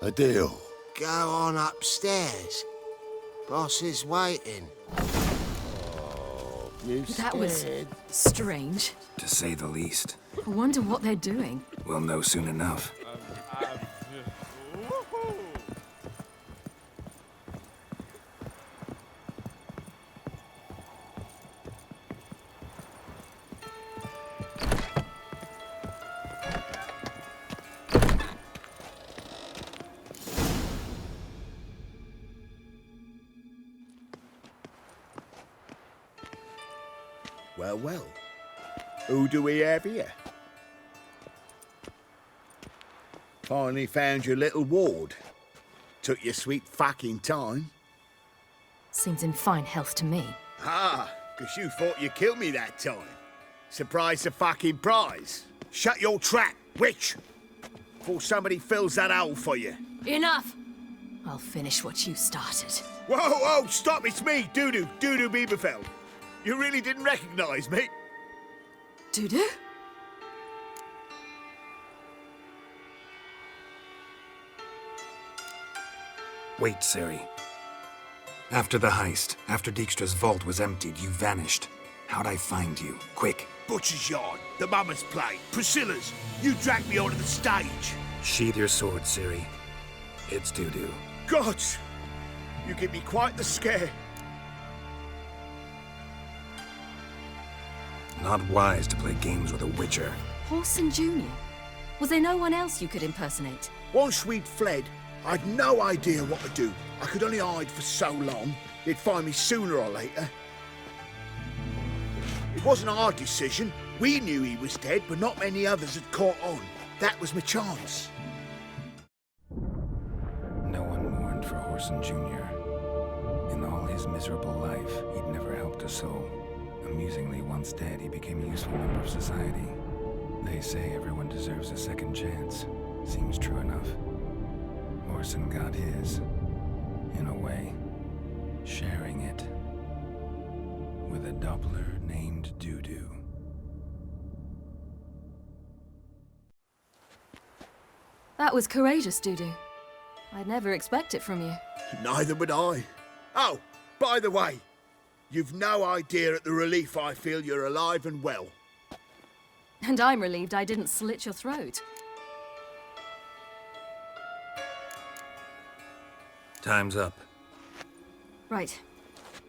S16: A deal.
S17: Go on upstairs. Boss is waiting.
S2: That was strange.
S3: To say the least.
S2: I wonder what they're doing.
S3: We'll know soon enough.
S16: Well, well. Who do we have here? Finally found your little ward. Took your sweet fucking time.
S2: Seems in fine health to me.
S16: Ah, 'cause you thought you killed me that time. Surprise the fucking prize. Shut your trap, witch! Before somebody fills that hole for you.
S2: Enough! I'll finish what you started.
S16: Whoa, whoa, stop, it's me, Dudu Bieberfeld. You really didn't recognize me?
S2: Dudu?
S3: Wait, Siri. After the heist, after Dijkstra's vault was emptied, you vanished. How'd I find you? Quick.
S16: Butcher's Yard, the Mama's Plate, Priscilla's. You dragged me onto the stage.
S3: Sheathe your sword, Siri. It's Dudu.
S16: Gods! You give me quite the scare.
S3: Not wise to play games with a witcher.
S2: Horson Jr. Was there no one else you could impersonate?
S16: Once we'd fled, I'd no idea what to do. I could only hide for so long. They'd find me sooner or later. It wasn't our decision. We knew he was dead, but not many others had caught on. That was my chance.
S3: No one mourned for Horson Jr. In all his miserable life, he'd never helped a soul. Amusingly, once dead, he became a useful member of society. They say everyone deserves a second chance. Seems true enough. Horson got his, in a way, sharing it with a Doppler named Dudu.
S2: That was courageous, Dudu. I'd never expect it from you.
S16: Neither would I. Oh, by the way, you've no idea at the relief I feel you're alive and well.
S2: And I'm relieved I didn't slit your throat.
S3: Time's up.
S2: Right.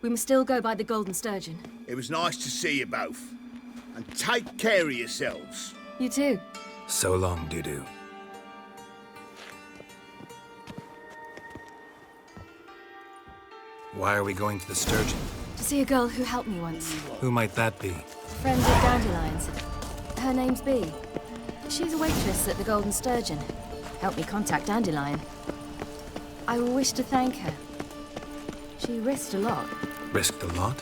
S2: We must still go by the Golden Sturgeon.
S16: It was nice to see you both. And take care of yourselves.
S2: You too.
S3: So long, Dudu. Why are we going to the Sturgeon?
S2: To see a girl who helped me once.
S3: Who might that be?
S2: Friend of Dandelion's. Her name's Bee. She's a waitress at the Golden Sturgeon. Helped me contact Dandelion. I wish to thank her. She risked a lot.
S3: Risked a lot?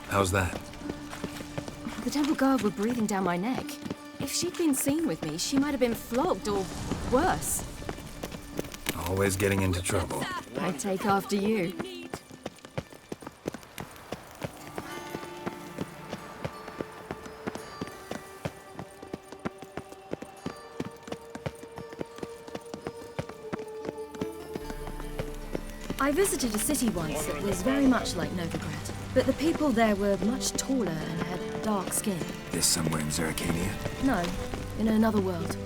S3: How's that?
S2: The Temple Guard were breathing down my neck. If she'd been seen with me, she might have been flogged or worse.
S3: Always getting into trouble.
S2: I'd take after you. I visited a city once that was very much like Novigrad, but the people there were much taller and had dark skin.
S3: This somewhere in Zeracania?
S2: No, in another world.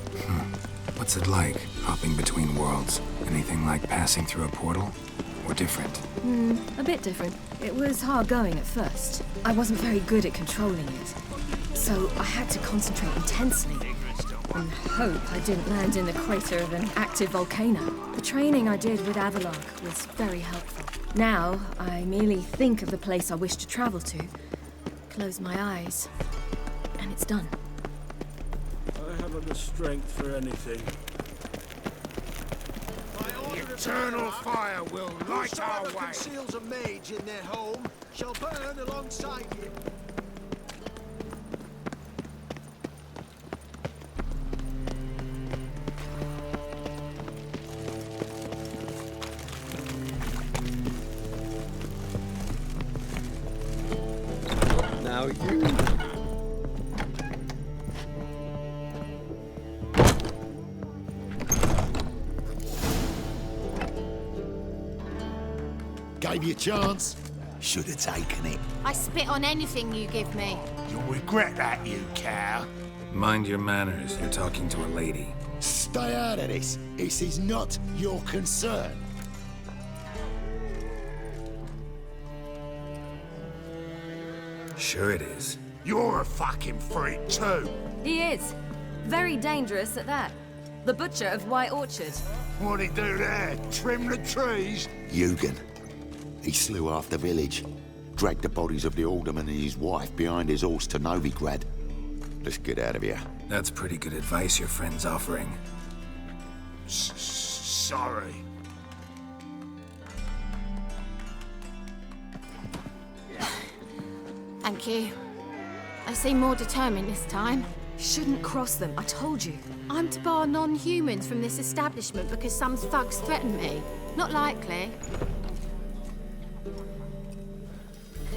S3: What's it like, hopping between worlds? Anything like passing through a portal? Or different?
S2: A bit different. It was hard going at first. I wasn't very good at controlling it. So I had to concentrate intensely and hope I didn't land in the crater of an active volcano. The training I did with Avalok was very helpful. Now, I merely think of the place I wish to travel to, close my eyes, and it's done.
S13: I haven't the strength for anything.
S17: The eternal fire will light our
S18: Whosoever
S17: way.
S18: conceals a mage in their home shall burn alongside him.
S13: Now you...
S18: Gave you a chance.
S17: Should have taken it.
S8: I spit on anything you give me.
S17: You'll regret that, you cow.
S3: Mind your manners, you're talking to a lady.
S18: Stay out of this. This is not your concern.
S3: Sure it is.
S17: You're a fucking freak too.
S2: He is. Very dangerous at that. The butcher of White Orchard.
S17: What'd he do there? Trim the trees?
S19: Eugen. He slew half the village. Dragged the bodies of the alderman and his wife behind his horse to Novigrad. Let's get out of here.
S3: That's pretty good advice your friend's offering.
S17: Sorry.
S8: Thank you. I seem more determined this time.
S2: Shouldn't cross them, I told you.
S8: I'm to bar non-humans from this establishment because some thugs threaten me. Not likely.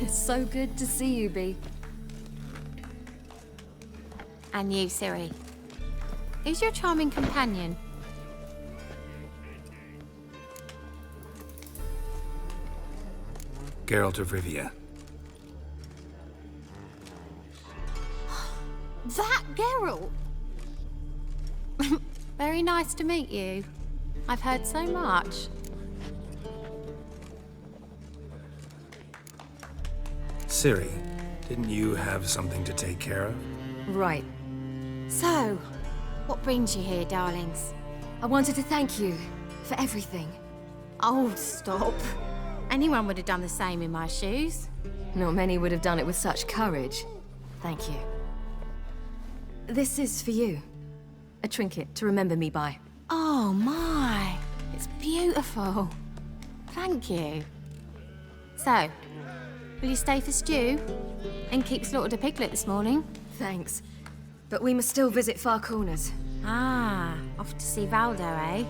S2: It's so good to see you, Bee.
S8: And you, Ciri. Who's your charming companion?
S3: Geralt of Rivia.
S8: That Geralt! Very nice to meet you. I've heard so much.
S3: Ciri, didn't you have something to take care of?
S2: Right.
S8: So, what brings you here, darlings?
S2: I wanted to thank you for everything.
S8: Oh, stop. Anyone would have done the same in my shoes.
S2: Not many would have done it with such courage. Thank you. This is for you. A trinket to remember me by.
S8: Oh my, it's beautiful. Thank you. So, will you stay for stew? And keep slaughtered a piglet this morning?
S2: Thanks. But we must still visit Far Corners.
S8: Ah, off to see Valdo, eh?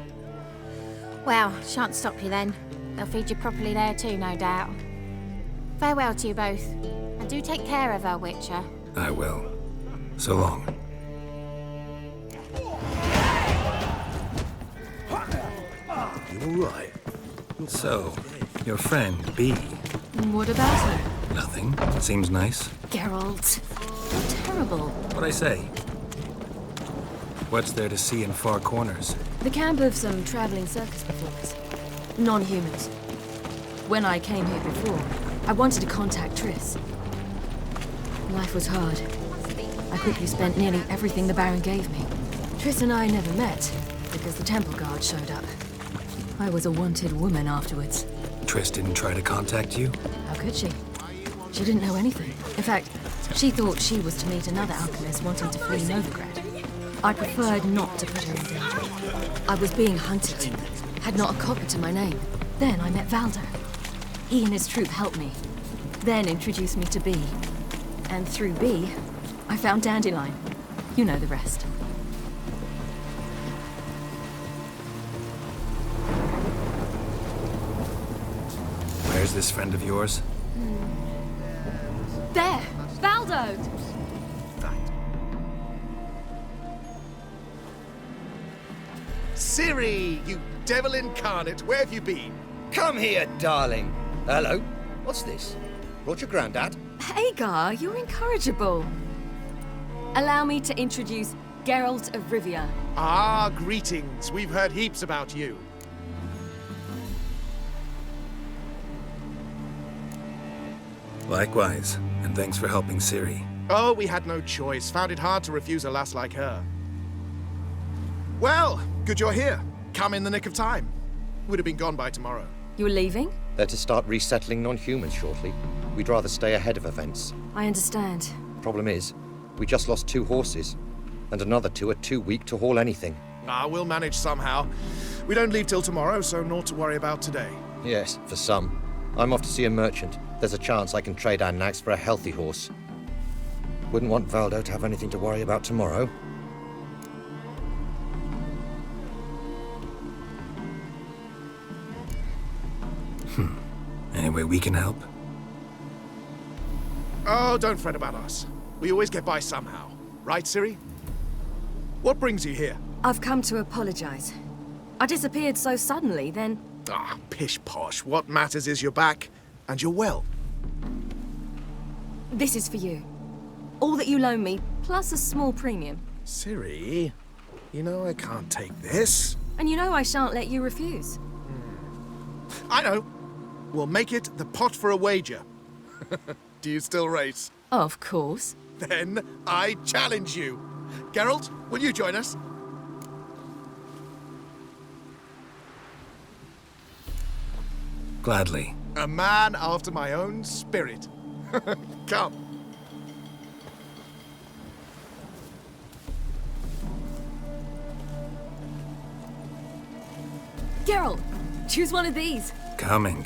S8: Well, shan't stop you then. They'll feed you properly there too, no doubt. Farewell to you both. And do take care of our Witcher.
S3: I will. So long.
S13: You all right?
S3: So, your friend, Bee.
S2: What about her?
S3: Nothing. Seems nice.
S2: Geralt. You're terrible.
S3: What'd I say? What's there to see in Far Corners?
S2: The camp of some traveling circus performers. Non-humans. When I came here before, I wanted to contact Triss. Life was hard. I quickly spent nearly everything the Baron gave me. Triss and I never met, because the temple guard showed up. I was a wanted woman afterwards.
S3: Triss didn't try to contact you?
S2: How could she? She didn't know anything. In fact, she thought she was to meet another alchemist wanting to flee Novigrad. I preferred not to put her in danger. I was being hunted, had not a copper to my name. Then I met Valdo. He and his troop helped me, then introduced me to Bee. And through Bee, I found Dandelion. You know the rest.
S12: Where's this friend of yours?
S2: There! Valdo!
S18: Ciri, you devil incarnate, where have you been?
S20: Come here, darling. Hello. What's this? Brought your granddad?
S2: Hagar, you're incorrigible. Allow me to introduce Geralt of Rivia.
S18: Ah, greetings. We've heard heaps about you.
S12: Likewise, and thanks for helping Ciri.
S18: Oh, we had no choice. Found it hard to refuse a lass like her. Well, good you're here. Come in the nick of time. Would have been gone by tomorrow.
S2: You're leaving?
S20: They're to start resettling non-humans shortly. We'd rather stay ahead of events.
S2: I understand.
S20: Problem is, we just lost 2 horses, and another 2 are too weak to haul anything.
S18: Ah, we'll manage somehow. We don't leave till tomorrow, so naught to worry about today.
S20: Yes, for some. I'm off to see a merchant. There's a chance I can trade our nags for a healthy horse. Wouldn't want Valdo to have anything to worry about tomorrow.
S12: Any way we can help?
S18: Oh, don't fret about us. We always get by somehow. Right, Ciri? What brings you here?
S2: I've come to apologize. I disappeared so suddenly, then...
S18: Ah, pish-posh. What matters is you're back, and you're well.
S2: This is for you. All that you loan me, plus a small premium.
S18: Ciri, you know I can't take this.
S2: And you know I shan't let you refuse.
S18: I know. We'll make it the pot for a wager. Do you still race?
S2: Of course.
S18: Then I challenge you. Geralt, will you join us?
S12: Gladly.
S18: A man after my own spirit. Come.
S2: Geralt, choose one of these.
S12: Coming.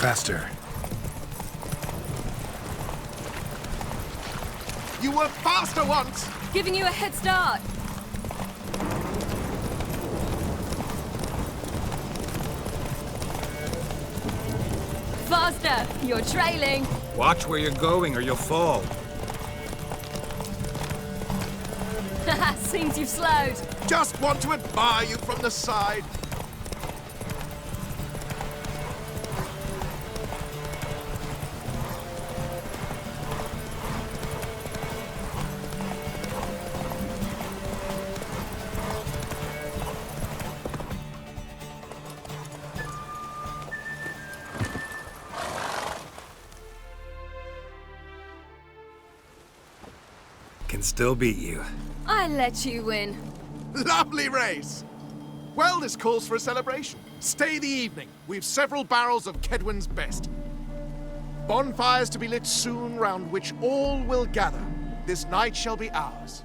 S12: Faster.
S18: You were faster once!
S2: Giving you a head start. Faster! You're trailing.
S12: Watch where you're going or you'll fall.
S2: Seems you've slowed.
S18: Just want to admire you from the side.
S12: Can still beat you.
S2: I let you win.
S18: Lovely race! Well, this calls for a celebration. Stay the evening. We've several barrels of Kedwin's best. Bonfires to be lit soon, round which all will gather. This night shall be ours.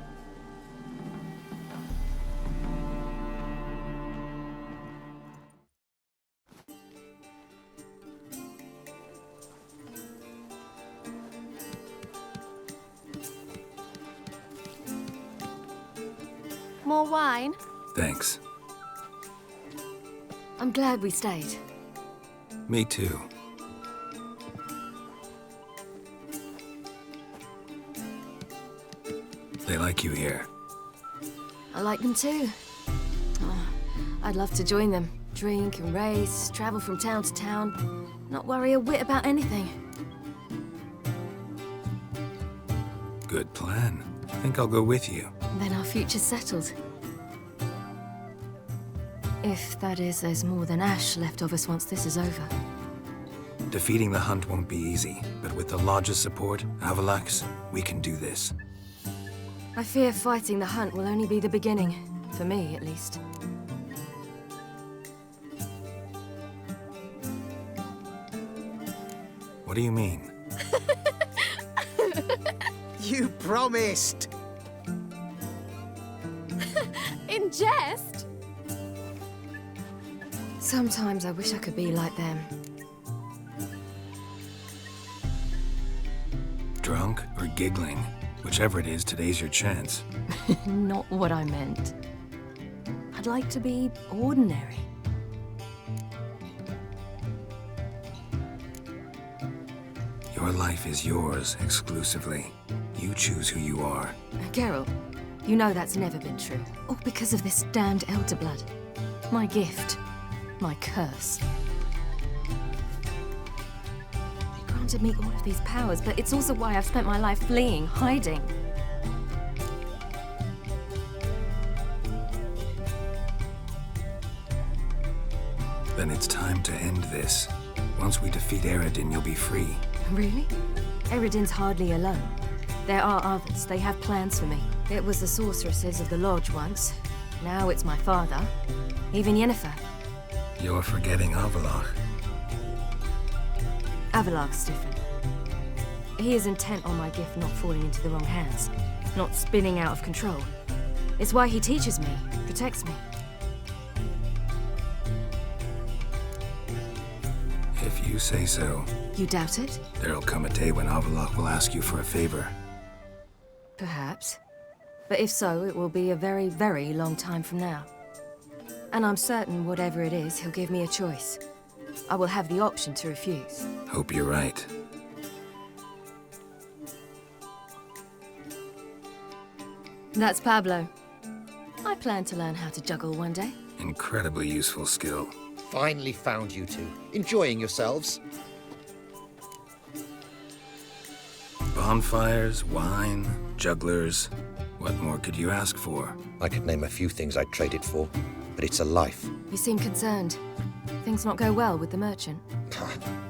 S8: More wine?
S12: Thanks.
S2: I'm glad we stayed.
S12: Me too. They like you here.
S2: I like them too. Oh, I'd love to join them. Drink and race, travel from town to town, not worry a whit about anything.
S12: Good plan. I think I'll go with you.
S2: Then our future's settled. If, that is, there's more than ash left of us once this is over.
S12: Defeating the hunt won't be easy, but with the Lodge's support, Avalax, we can do this.
S2: I fear fighting the hunt will only be the beginning. For me, at least.
S12: What do you mean?
S16: You promised!
S8: In jest?
S2: Sometimes I wish I could be like them.
S12: drunk or giggling. Whichever it is, today's your chance.
S2: Not what I meant. I'd like to be ordinary.
S12: Your life is yours, exclusively. You choose who you are.
S2: Geralt, you know that's never been true. All because of this damned Elder Blood. My gift. My curse. It granted me all of these powers, but it's also why I've spent my life fleeing, hiding.
S12: Then it's time to end this. Once we defeat Eredin, you'll be free.
S2: Really? Eredin's hardly alone. There are others. They have plans for me. It was the sorceresses of the Lodge once. Now it's my father. Even Yennefer.
S12: You're forgetting Avallac'h.
S2: Avallac'h's different. He is intent on my gift not falling into the wrong hands. Not spinning out of control. It's why he teaches me, protects me.
S12: If you say so.
S2: You doubt it?
S12: There'll come a day when Avallac'h will ask you for a favor.
S2: Perhaps. But if so, it will be a very, very long time from now. And I'm certain whatever it is, he'll give me a choice. I will have the option to refuse.
S12: Hope you're right.
S2: That's Pablo. I plan to learn how to juggle one day.
S12: Incredibly useful skill.
S20: Finally found you two. Enjoying yourselves?
S12: Bonfires, wine, jugglers. What more could you ask for?
S20: I could name a few things I'd trade it for, but it's a life.
S2: You seem concerned. Things not go well with the merchant.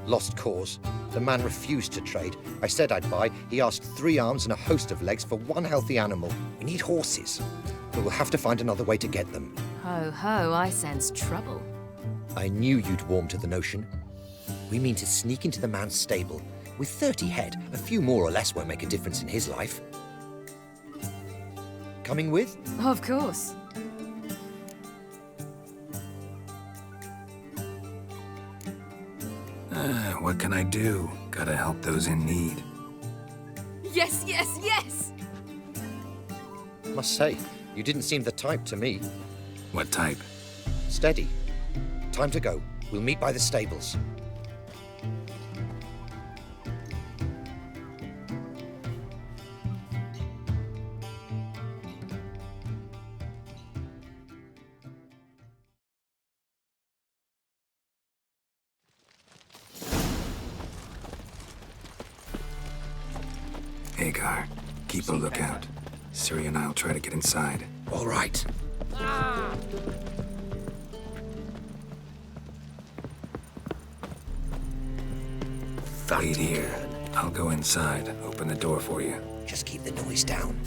S20: Lost cause. The man refused to trade. I said I'd buy. He asked 3 arms and a host of legs for 1 healthy animal. We need horses. But we'll have to find another way to get them.
S2: Ho ho, I sense trouble.
S20: I knew you'd warm to the notion. We mean to sneak into the man's stable. With 30 head, a few more or less won't make a difference in his life. Coming with?
S2: Of course.
S12: What can I do? Gotta help those in need.
S2: Yes, yes, yes!
S20: Must say, you didn't seem the type to me.
S12: What type?
S20: Steady. Time to go. We'll meet by the stables.
S12: Hagar, keep a lookout. Ciri and I'll try to get inside.
S20: All right.
S12: Wait here. I'll go inside. Open the door for you.
S20: Just keep the noise down.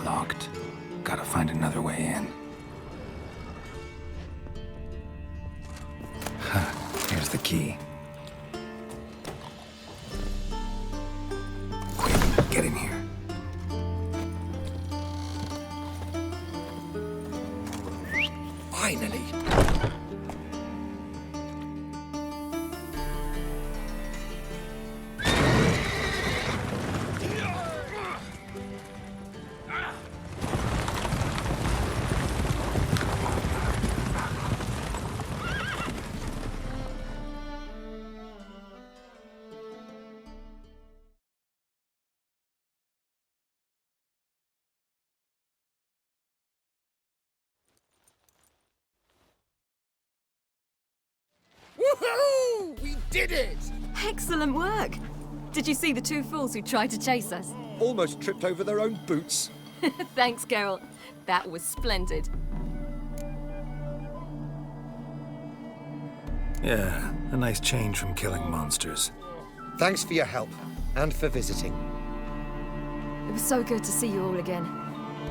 S12: Locked. Gotta find another way in. Here's the key. Quick, get in here.
S20: Finally.
S9: Woohoo! We did it!
S2: Excellent work! Did you see the 2 fools who tried to chase us?
S20: Almost tripped over their own boots.
S2: Thanks, Geralt. That was splendid.
S12: Yeah, a nice change from killing monsters.
S20: Thanks for your help, and for visiting.
S2: It was so good to see you all again.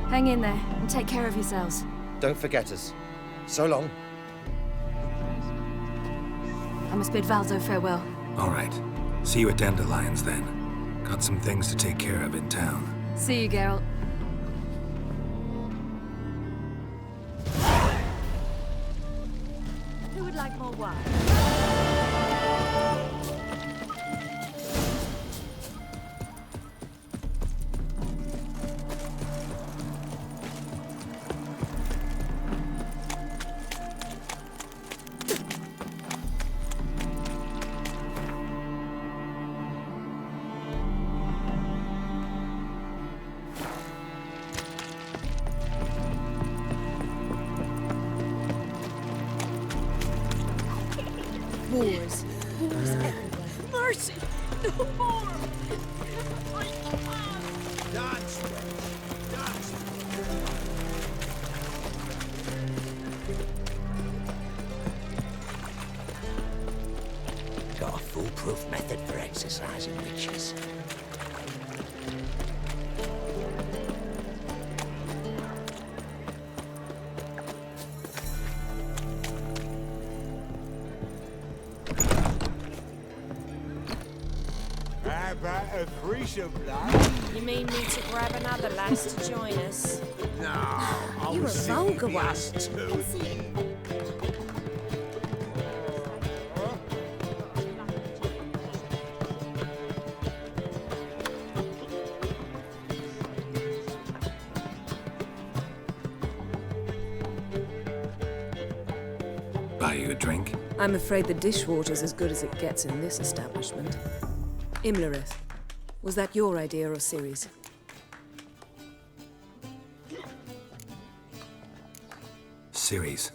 S2: Hang in there, and take care of yourselves.
S20: Don't forget us. So long.
S2: I must bid Valdo farewell.
S12: All right. See you at Dandelions, then. Got some things to take care of in town.
S2: See you, Geralt.
S6: Who would like more wine?
S2: Wars.
S6: Wars everywhere. Mercy! No more!
S16: Dodge! Dodge!
S7: Got a foolproof method for exercising witches.
S17: How about a threesome, lad?
S21: You mean me to grab another lass to join us?
S17: No, I
S21: You
S17: was
S21: a vulgar
S17: thinking
S21: one.
S17: us two.
S12: Buy you a drink?
S22: I'm afraid the dishwater's as good as it gets in this establishment. Imlerith, was that your idea or Ciri's?
S12: Ciri's.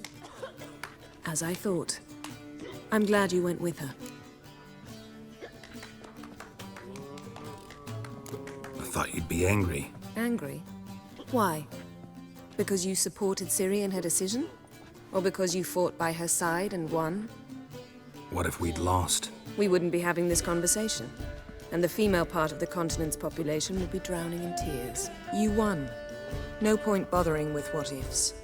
S22: As I thought. I'm glad you went with her.
S12: I thought you'd be angry.
S22: Angry? Why? Because you supported Ciri in her decision? Or because you fought by her side and won?
S12: What if we'd lost?
S22: We wouldn't be having this conversation. And the female part of the continent's population would be drowning in tears. You won. No point bothering with what-ifs.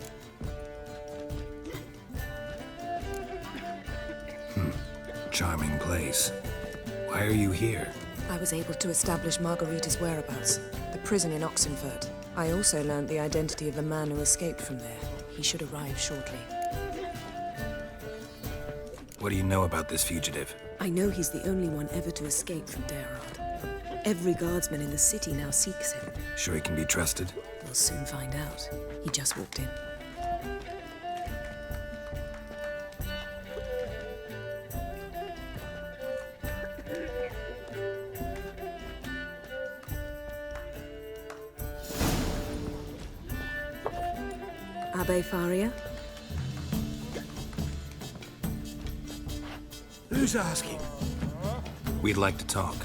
S12: Charming place. Why are you here?
S22: I was able to establish Margarita's whereabouts, the prison in Oxenford. I also learned the identity of the man who escaped from there. He should arrive shortly.
S12: What do you know about this fugitive?
S22: I know he's the only one ever to escape from Derard. Every guardsman in the city now seeks him.
S12: Sure he can be trusted?
S22: We'll soon find out. He just walked in. Abbe Faria?
S17: Who's asking?
S12: We'd like to talk.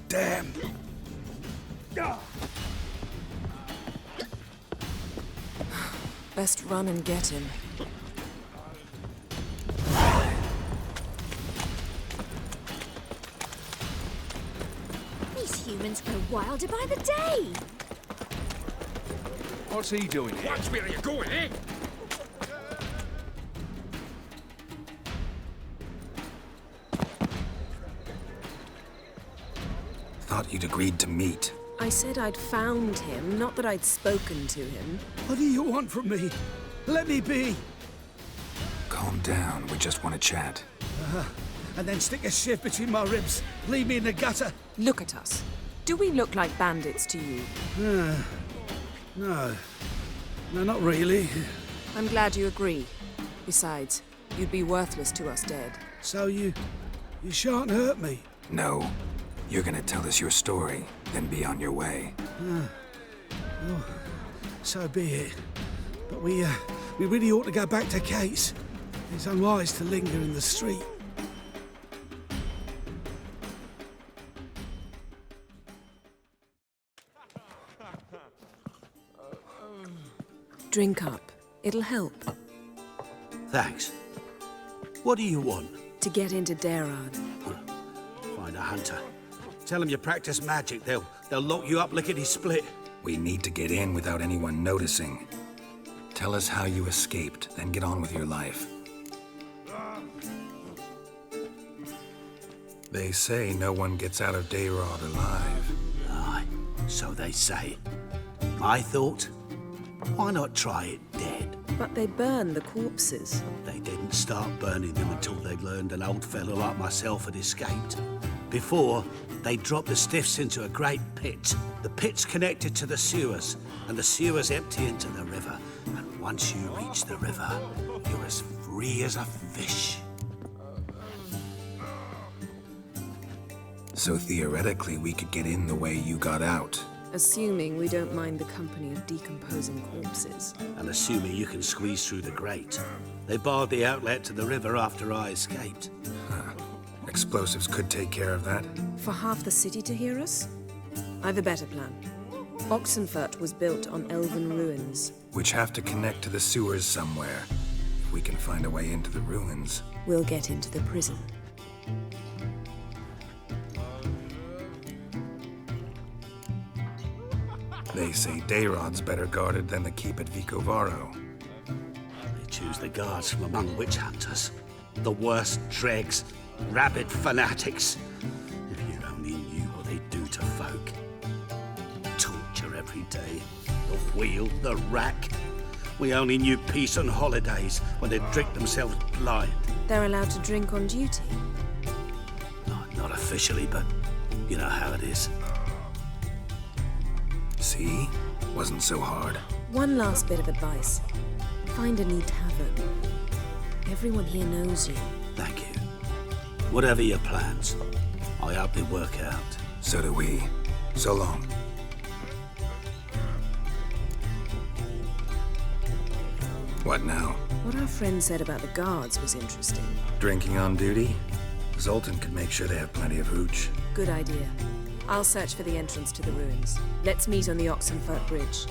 S17: Damn.
S22: Best run and get him.
S6: These humans grow wilder by the day.
S17: What's he doing here?
S13: Watch where you're going, eh?
S12: Thought you'd agreed to meet.
S22: I said I'd found him, not that I'd spoken to him.
S17: What do you want from me? Let me be.
S12: Calm down, we just want to chat.
S17: And then stick a shiv between my ribs. Leave me in the gutter.
S22: Look at us. Do we look like bandits to you?
S17: No. No, not really.
S22: I'm glad you agree. Besides, you'd be worthless to us dead.
S17: So you shan't hurt me?
S12: No. You're gonna tell us your story, then be on your way.
S17: Oh, so be it. But we really ought to go back to Kate's. It's unwise to linger in the street.
S22: Drink up. It'll help.
S1: Thanks. What do you want?
S22: To get into Derard.
S1: Find a hunter. Tell them you practice magic. They'll lock you up lickety-split.
S12: We need to get in without anyone noticing. Tell us how you escaped, then get on with your life. They say no one gets out of Derard alive.
S1: Aye, so they say. I thought, why not try it dead?
S22: But they burn the corpses.
S1: They didn't start burning them until they'd learned an old fellow like myself had escaped. Before, they dropped the stiffs into a great pit. The pit's connected to the sewers, and the sewers empty into the river. And once you reach the river, you're as free as a fish.
S12: So theoretically, we could get in the way you got out.
S22: Assuming we don't mind the company of decomposing corpses.
S1: And assuming you can squeeze through the grate. They barred the outlet to the river after I escaped.
S12: Huh. Explosives could take care of that.
S22: For half the city to hear us? I've a better plan. Oxenfurt was built on elven ruins.
S12: Which have to connect to the sewers somewhere. If we can find a way into the ruins.
S22: We'll get into the prison.
S12: They say Derad's better guarded than the keep at Vicovaro.
S1: They choose the guards from among witch hunters. The worst dregs, rabid fanatics. If you only knew what they do to folk. Torture every day. The wheel, the rack. We only knew peace on holidays when they'd drink themselves blind.
S22: They're allowed to drink on duty?
S1: Not officially, but you know how it is.
S12: See? Wasn't so hard.
S22: One last bit of advice. Find a new tavern. Everyone here knows you.
S1: Thank you. Whatever your plans, I hope they work out.
S12: So do we. So long. What now?
S22: What our friend said about the guards was interesting.
S12: Drinking on duty? Zoltan could make sure they have plenty of hooch.
S22: Good idea. I'll search for the entrance to the ruins. Let's meet on the Oxenfurt Bridge.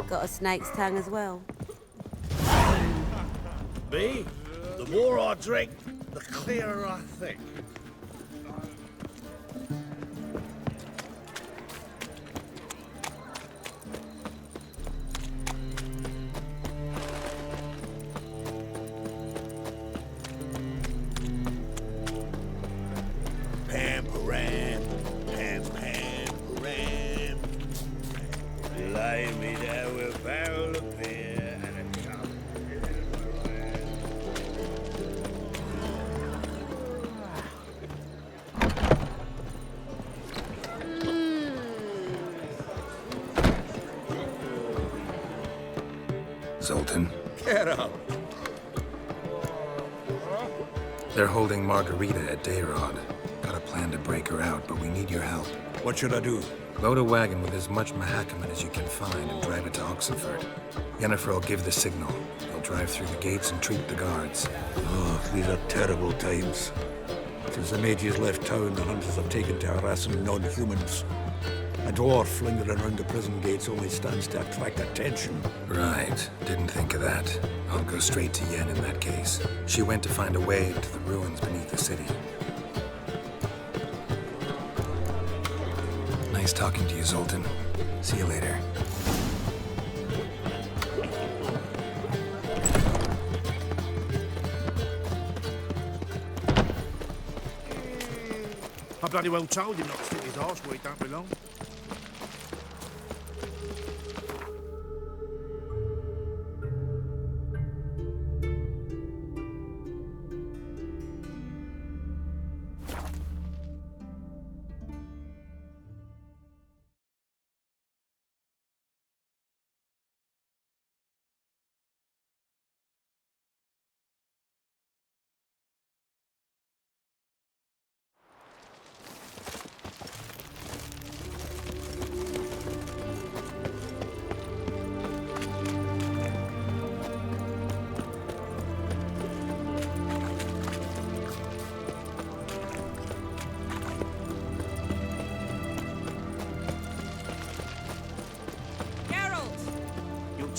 S11: Got a snake's tongue as well.
S16: Me? The more I drink, the clearer I think. Lay me there with a barrel of beer and a cup.
S12: Zoltan.
S16: Get up.
S12: They're holding Margarita at Derard. Got a plan to break her out, but we need your help.
S16: What should I do?
S12: Load a wagon with as much mahakaman as you can find and drive it to Oxenfurt. Yennefer will give the signal. They'll drive through the gates and treat the guards.
S23: Oh, these are terrible times. Since the mages left town, the hunters have taken to harassing non-humans. A dwarf lingering around the prison gates only stands to attract attention.
S12: Right. Didn't think of that. I'll go straight to Yen in that case. She went to find a way into the ruins beneath the city. Nice talking to you, Zoltan. See you later.
S18: I bloody well told him not to stick his arse where he don't belong.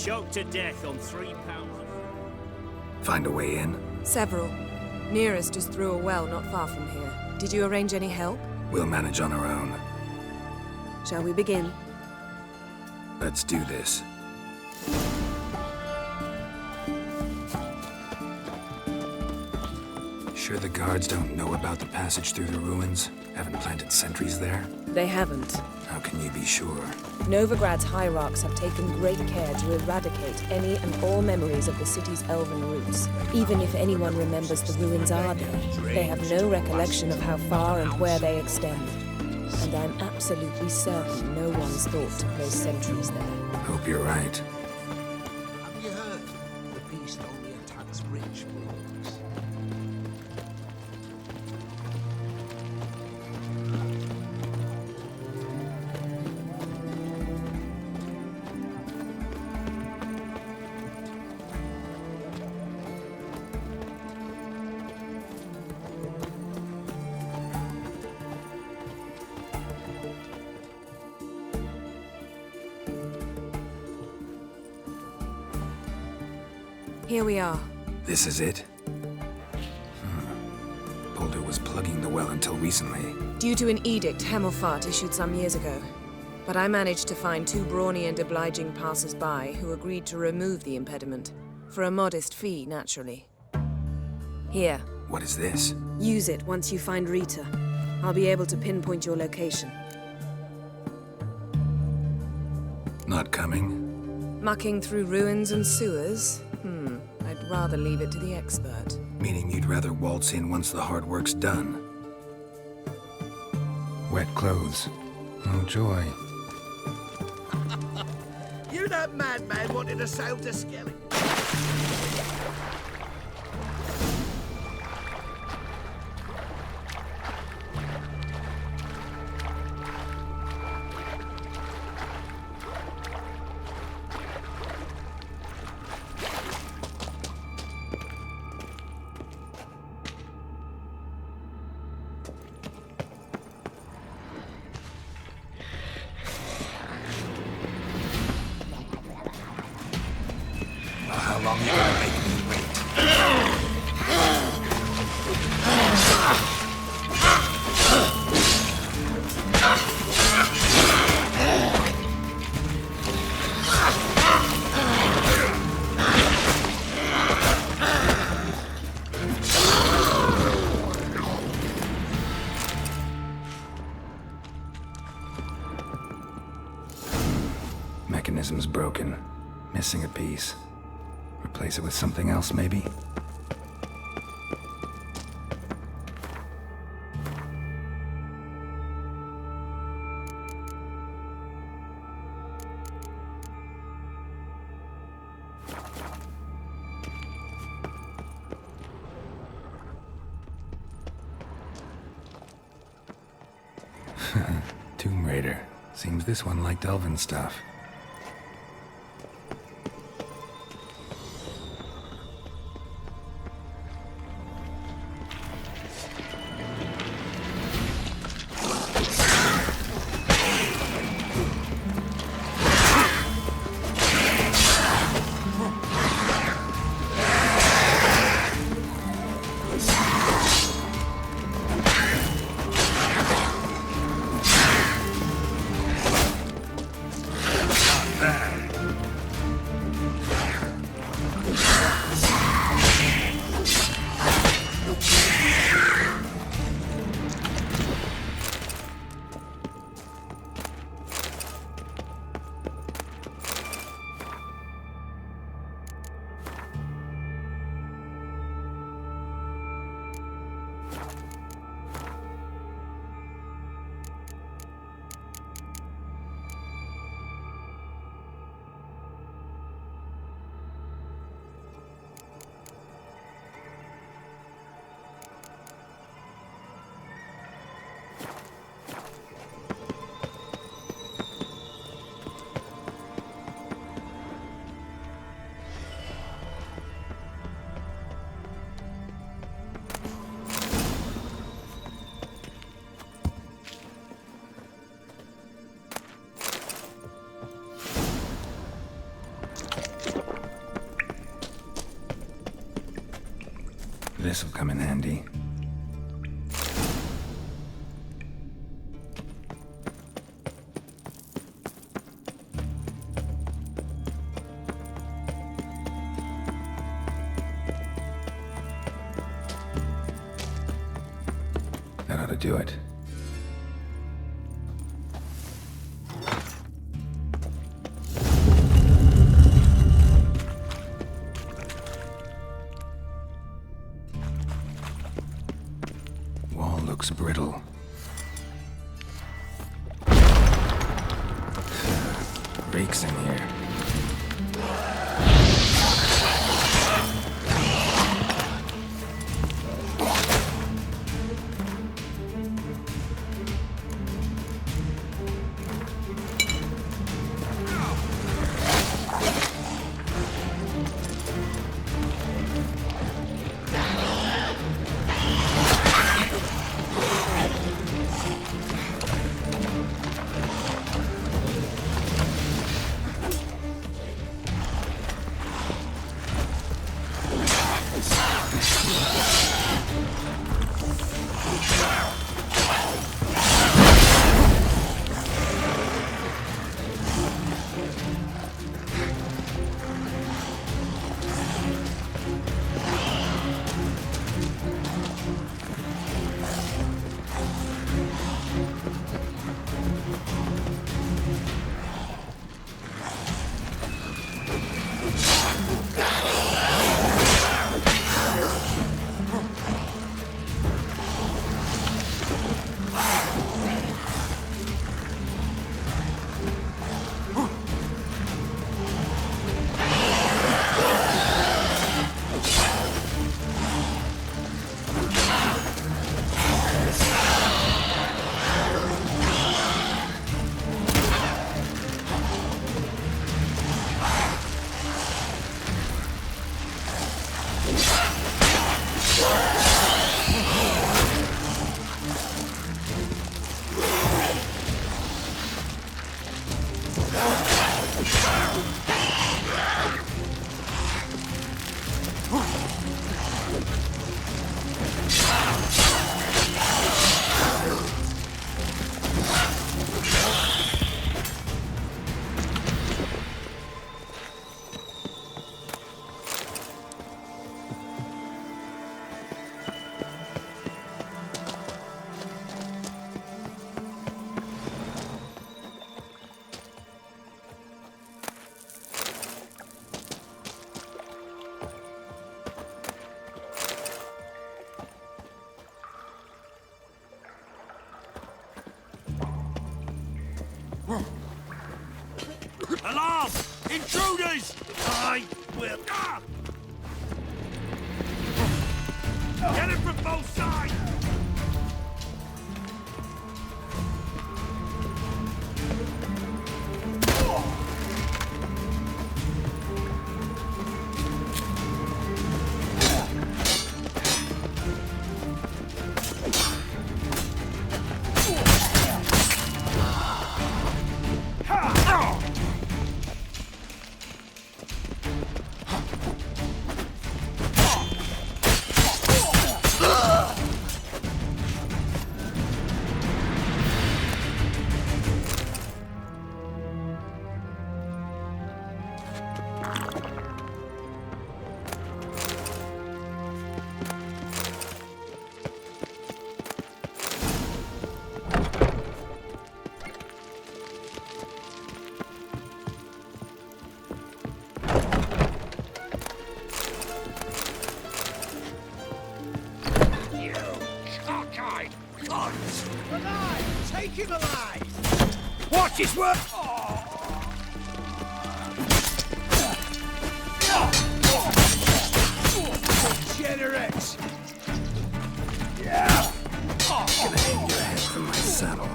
S4: choked to death on 3 pounds of...
S3: Find a way in?
S22: Several. Nearest is through a well not far from here. Did you arrange any help?
S3: We'll manage on our own.
S22: Shall we begin?
S3: Let's do this. Sure the guards don't know about the passage through the ruins? Haven't planted sentries there?
S22: They haven't.
S3: How can you be sure?
S22: Novigrad's hierarchs have taken great care to eradicate any and all memories of the city's elven roots. Even if anyone remembers the ruins are there, they have no recollection of how far and where they extend. And I'm absolutely certain no one's thought to place sentries there.
S3: Hope you're right.
S5: Have you heard? The beast only attacks rich fools.
S22: Here we are.
S3: This is it? Boulder was plugging the well until recently.
S22: Due to an edict Hemelfart issued some years ago. But I managed to find 2 brawny and obliging passers-by who agreed to remove the impediment. For a modest fee, naturally. Here.
S3: What is this?
S22: Use it once you find Rita. I'll be able to pinpoint your location.
S3: Not coming?
S22: Mucking through ruins and sewers? I'd rather leave it to the expert.
S3: Meaning you'd rather waltz in once the hard work's done. Wet clothes. Oh, joy.
S5: You that madman wanted to sail to Skellig.
S3: How long are you gonna make me wait? Mechanism's broken. Missing a piece. Replace it with something else, maybe? Tomb Raider. Seems this one liked elven stuff. This'll come in handy. That ought to do it. Wall looks brittle. Reeks in here.
S4: Alarm! Intruders! I will... Get it from both sides!
S5: Alive! Take him alive!
S4: Watch his work!
S5: Degenerate!
S3: Yeah! Gonna hang your head from my saddle.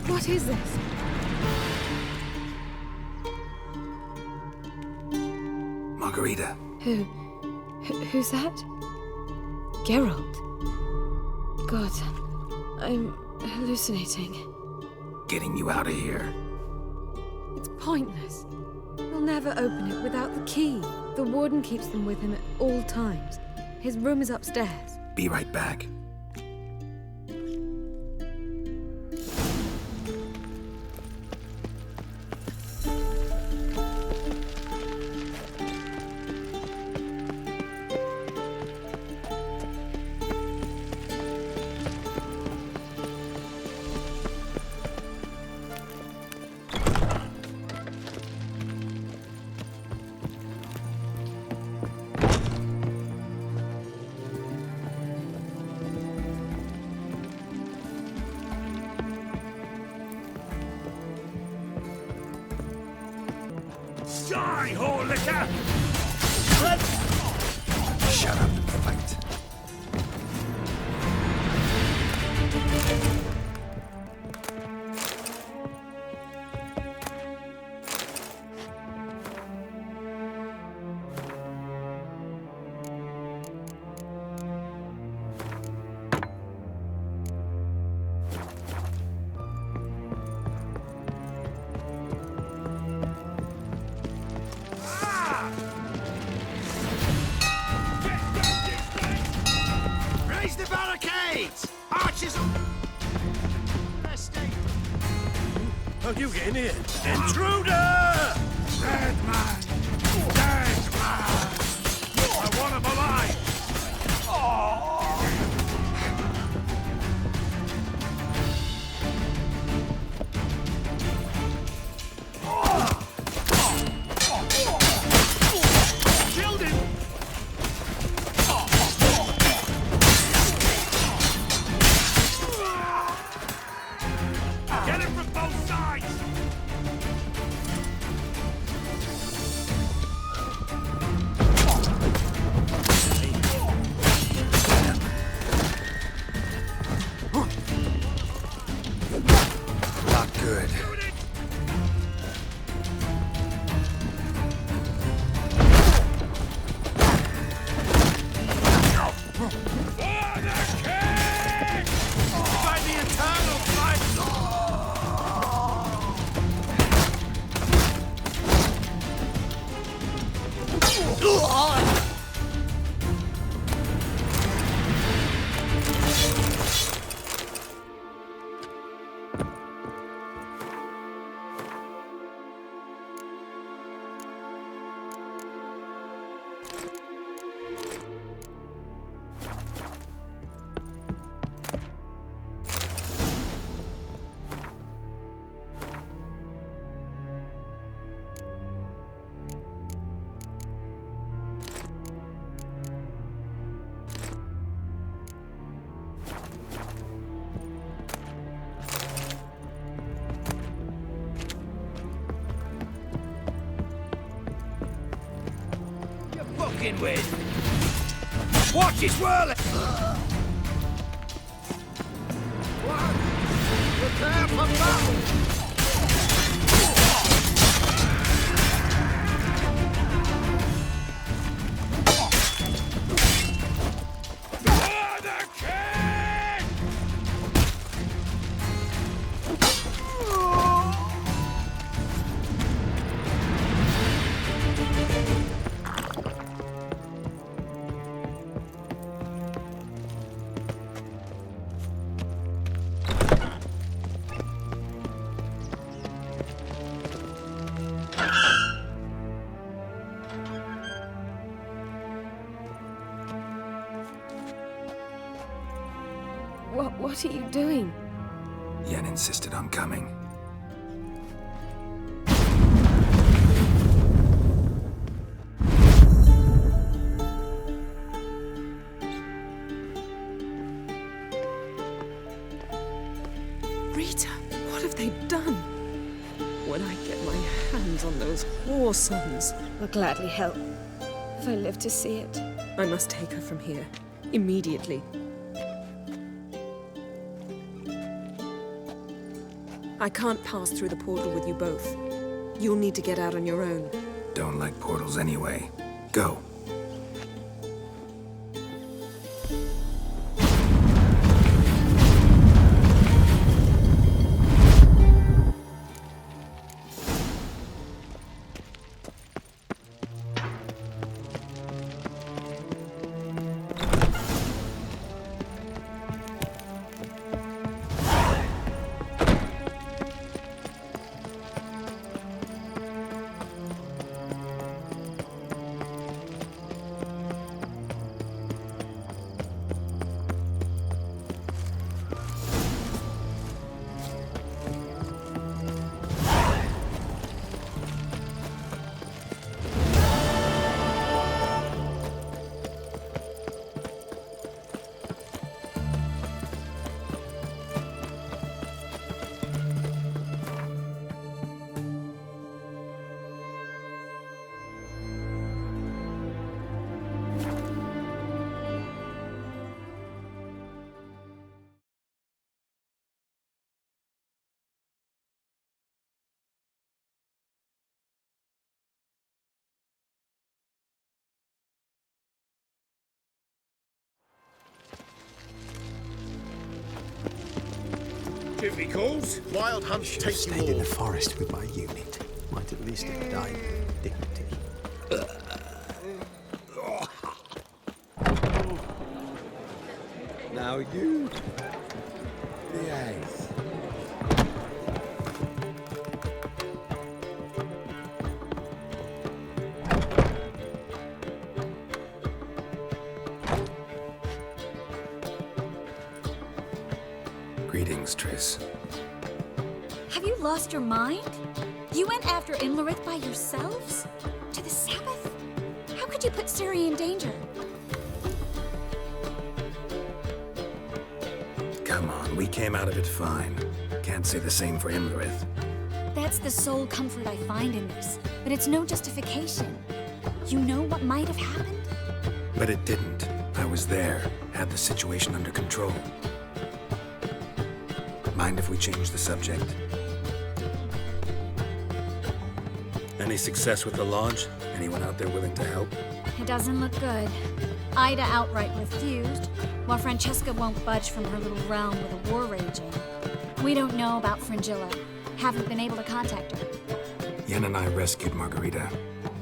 S22: What is this?
S3: Margarita.
S22: Who's that? Geralt. God, I'm hallucinating.
S3: Getting you out of here.
S22: It's pointless. We'll never open it without the key.
S10: The warden keeps them with him at all times. His room is upstairs.
S3: Be right back.
S4: Die, whore liquor!
S3: Shut up and fight.
S4: Raise the barricades! Archers on...
S13: How'd you get in here? Intruder!
S4: Dead man! Dead man! I want him alive! Killed him! Get him from both sides!
S3: Not good.
S4: By the eternal fight! You're fucking with! Watch his whirling! One! Prepare for battle! For the king!
S10: What are you doing?
S3: Yen insisted on coming.
S10: Rita, what have they done? When I get my hands on those whore sons, I'll gladly help. If I live to see it. I must take her from here. Immediately. I can't pass through the portal with you both. You'll need to get out on your own.
S3: Don't like portals anyway. Go.
S16: if he calls. Wild hunts take you
S14: Stayed in
S16: all.
S14: the forest with my unit. Might at least have died with dignity. Now you. Yes.
S3: Greetings, Triss.
S15: Have you lost your mind? You went after Imlerith by yourselves? To the Sabbath? How could you put Ciri in danger?
S3: Come on, we came out of it fine. Can't say the same for Imlerith.
S15: That's the sole comfort I find in this, but it's no justification. You know what might have happened?
S3: But it didn't. I was there, had the situation under control. Mind if we change the subject? Any success with the launch? Anyone out there willing to help?
S15: It doesn't look good. Ida outright refused, while Francesca won't budge from her little realm with a war raging. We don't know about Fringilla. Haven't been able to contact her.
S3: Yen and I rescued Margarita.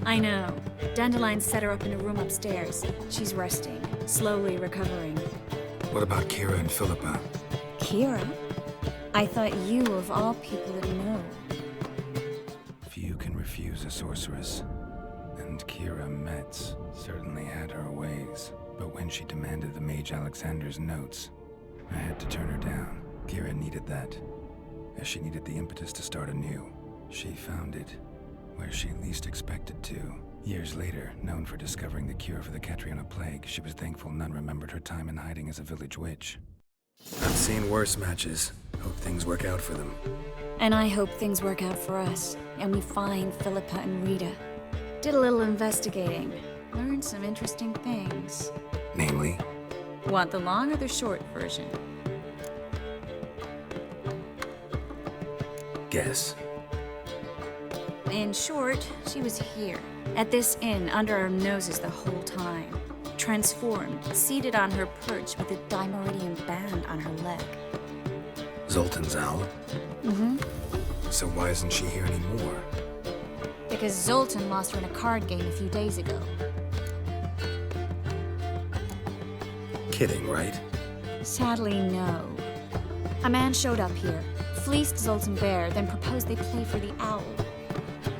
S15: I know. Dandelion set her up in a room upstairs. She's resting, slowly recovering.
S3: What about Kira and Philippa?
S15: Kira? I thought you, of all people, would know.
S3: Few can refuse a sorceress. And Kira Metz certainly had her ways. But when she demanded the Mage Alexander's notes, I had to turn her down. Kira needed that, as she needed the impetus to start anew. She found it where she least expected to. Years later, known for discovering the cure for the Catriona plague, she was thankful none remembered her time in hiding as a village witch. I've seen worse matches. Hope things work out for them.
S15: And I hope things work out for us, and we find Philippa and Rita. Did a little investigating. Learned some interesting things.
S3: Namely?
S15: Want the long or the short version?
S3: Guess.
S15: In short, she was here, at this inn, under our noses the whole time. Transformed, seated on her perch with a dimeridian band on her leg.
S3: Zoltan's owl?
S15: Mm-hmm.
S3: So why isn't she here anymore?
S15: Because Zoltan lost her in a card game a few days ago.
S3: Kidding, right?
S15: Sadly, no. A man showed up here, fleeced Zoltan bare, then proposed they play for the owl.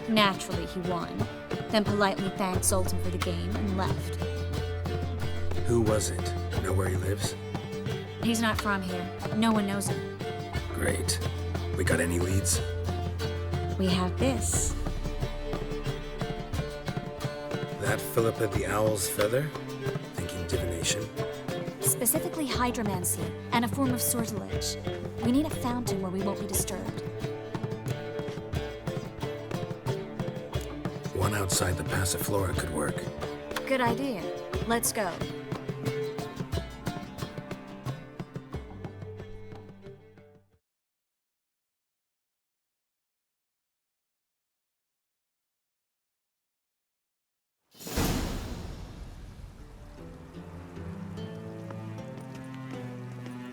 S15: Naturally, he won, then politely thanked Zoltan for the game and left.
S3: Who was it? Know where he lives?
S15: He's not from here. No one knows him.
S3: Great. We got any leads?
S15: We have this.
S3: That Philippa the Owl's feather? Thinking divination?
S15: Specifically hydromancy, and a form of sortilege. We need a fountain where we won't be disturbed.
S3: One outside the Passiflora could work.
S15: Good idea. Let's go.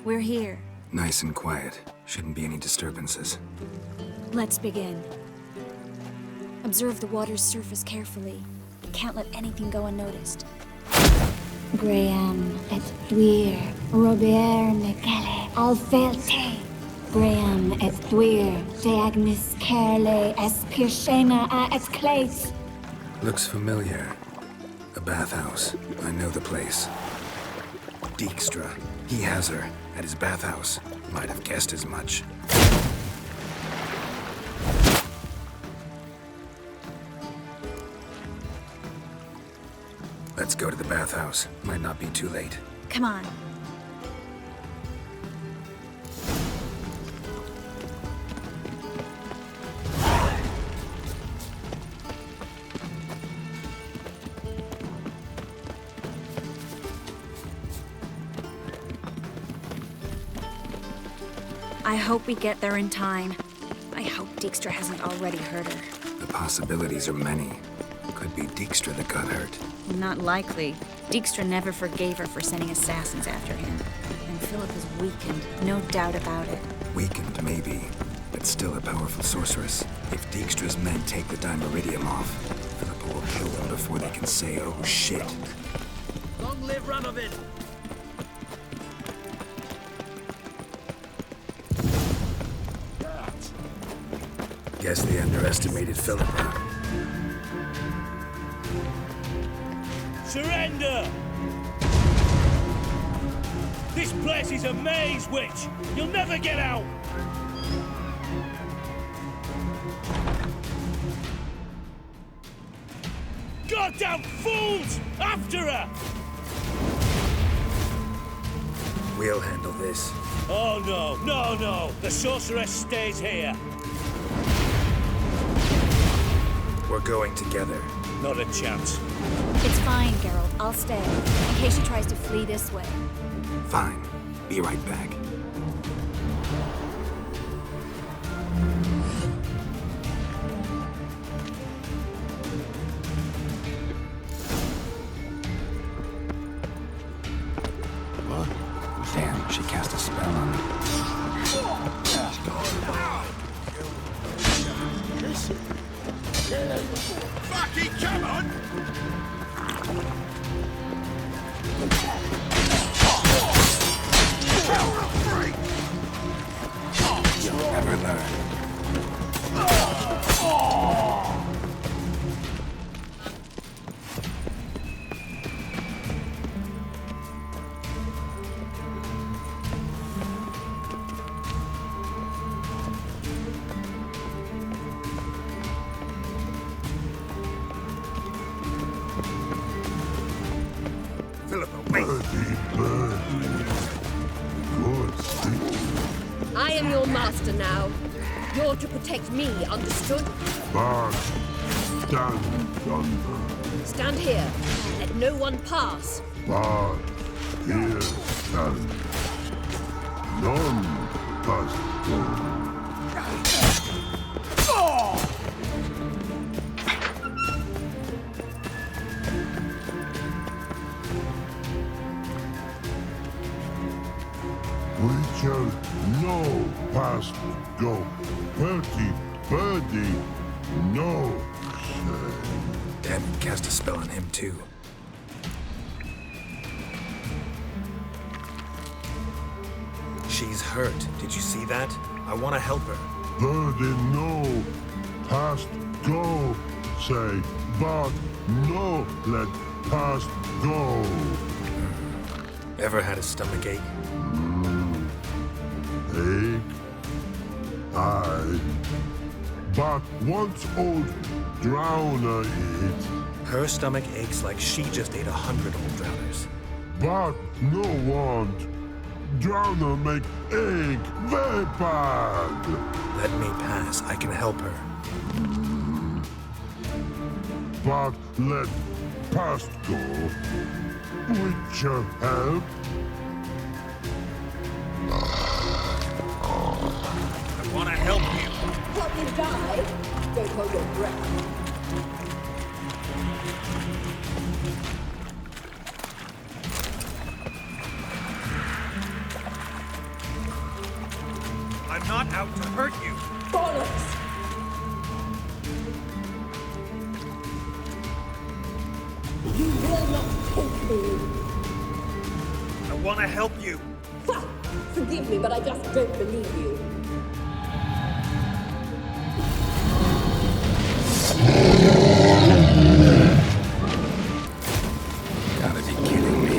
S15: We're here.
S3: Nice and quiet. Shouldn't be any disturbances.
S15: Let's begin. Observe the water's surface carefully. Can't let anything go unnoticed. Graham et Dwyer, Robert Mekele, Alfelte. Graham et Dwyer, Deagnis Kerle, Espirshena a et Clates.
S3: Looks familiar. A bathhouse. I know the place. Dijkstra. He has her at his bathhouse. Might have guessed as much. Let's go to the bathhouse. Might not be too late.
S15: Come on. I hope we get there in time. I hope Dijkstra hasn't already hurt her.
S3: The possibilities are many. Could be Dijkstra that got hurt.
S15: Not likely. Dijkstra never forgave her for sending assassins after him. And Philippa's weakened, no doubt about it.
S3: Weakened, maybe, but still a powerful sorceress. If Dijkstra's men take the Dimeridium off, Philippa will kill them before they can say, oh shit.
S13: Long live Ramovin!
S12: Guess they underestimated Philippa.
S13: Surrender! This place is a maze, witch! You'll never get out! Goddamn fools! After her!
S12: We'll handle this.
S13: Oh no! The sorceress stays here.
S12: We're going together.
S13: Not a chance.
S15: It's fine, Geralt. I'll stay, in case she tries to flee this way.
S3: Fine. Be right back. What? Damn, she cast a spell on me.
S4: Fucking come on!
S3: You'll never learn.
S12: Philippa, wait!
S8: I am your master now. You're to protect me, understood?
S4: But stand under.
S8: Stand here. Let no one pass.
S4: But here stand. None must go. We shall no past go. Birdie, no shame.
S12: Damn, you cast a spell on him too. She's hurt. Did you see that? I want to help her.
S4: Birdie, no past go. Say, but no let past go.
S12: Ever had a stomach ache?
S4: Ache? Aye. But once old drowner eat.
S12: Her stomach aches like she just ate 100 old drowners.
S4: But no want. Drowner make egg very bad.
S12: Let me pass. I can help her.
S4: But let past go. Which help.
S12: I want to help you.
S8: Help me die? Don't hold your breath.
S12: I'm not out to hurt you.
S8: Bollocks! You will not take me.
S12: I want to help you.
S8: Ha! Forgive me, but I just don't believe you.
S3: Gotta be kidding me.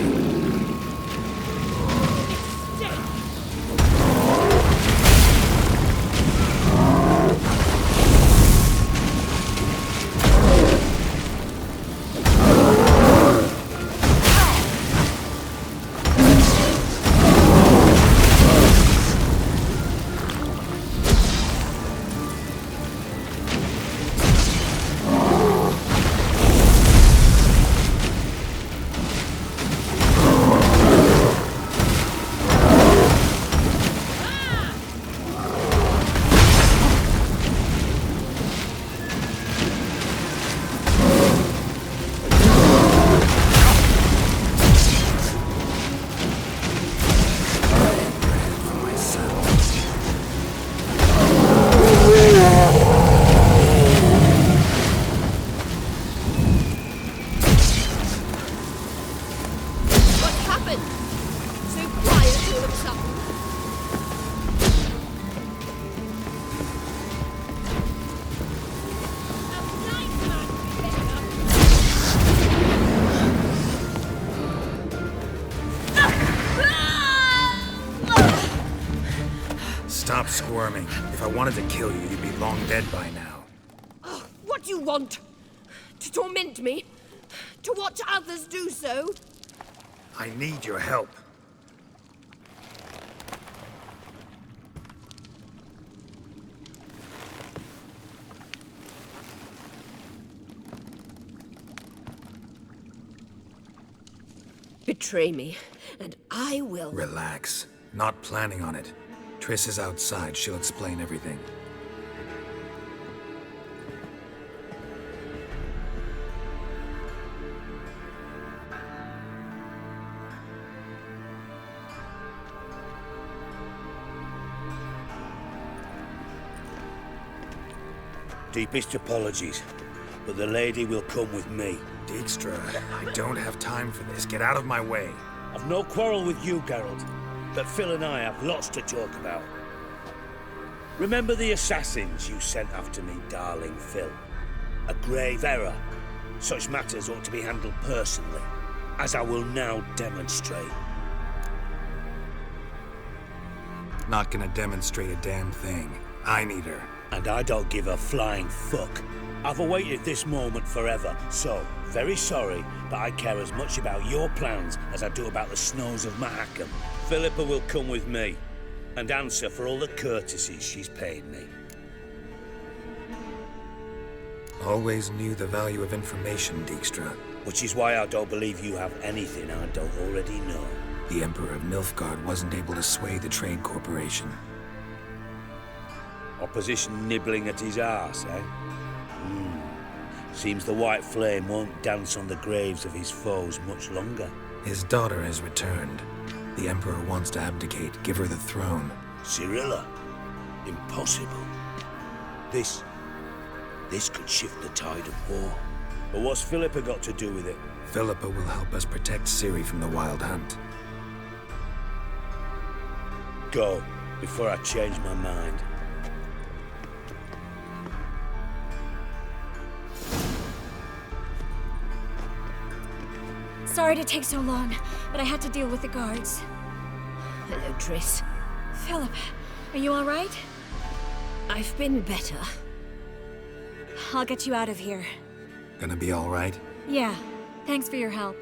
S12: squirming. If I wanted to kill you, you'd be long dead by now.
S8: Oh, what do you want? To torment me? To watch others do so?
S12: I need your help.
S8: Betray me, and I will...
S12: Relax. Not planning on it. Triss is outside. She'll explain everything.
S1: Deepest apologies, but the lady will come with me.
S12: Dijkstra, I don't have time for this. Get out of my way.
S1: I've no quarrel with you, Geralt, but Phil and I have lots to talk about. Remember the assassins you sent after me, darling Phil? A grave error. Such matters ought to be handled personally, as I will now demonstrate.
S12: Not gonna demonstrate a damn thing. I need her.
S1: And I don't give a flying fuck. I've awaited this moment forever, so, very sorry, but I care as much about your plans as I do about the snows of Mahakam. Philippa will come with me, and answer for all the courtesies she's paid me.
S12: Always knew the value of information, Dijkstra.
S1: Which is why I don't believe you have anything I don't already know.
S12: The Emperor of Nilfgaard wasn't able to sway the Trade Corporation.
S1: Opposition nibbling at his arse, eh? Seems the White Flame won't dance on the graves of his foes much longer.
S12: His daughter has returned. The Emperor wants to abdicate, give her the throne.
S1: Cyrilla? Impossible. This could shift the tide of war. But what's Philippa got to do with it?
S12: Philippa will help us protect Ciri from the Wild Hunt.
S1: Go, before I change my mind.
S15: Sorry to take so long, but I had to deal with the guards.
S8: Hello, Triss.
S15: Philippa, are you all right?
S8: I've been better.
S15: I'll get you out of here.
S12: Gonna be all right?
S15: Yeah, thanks for your help.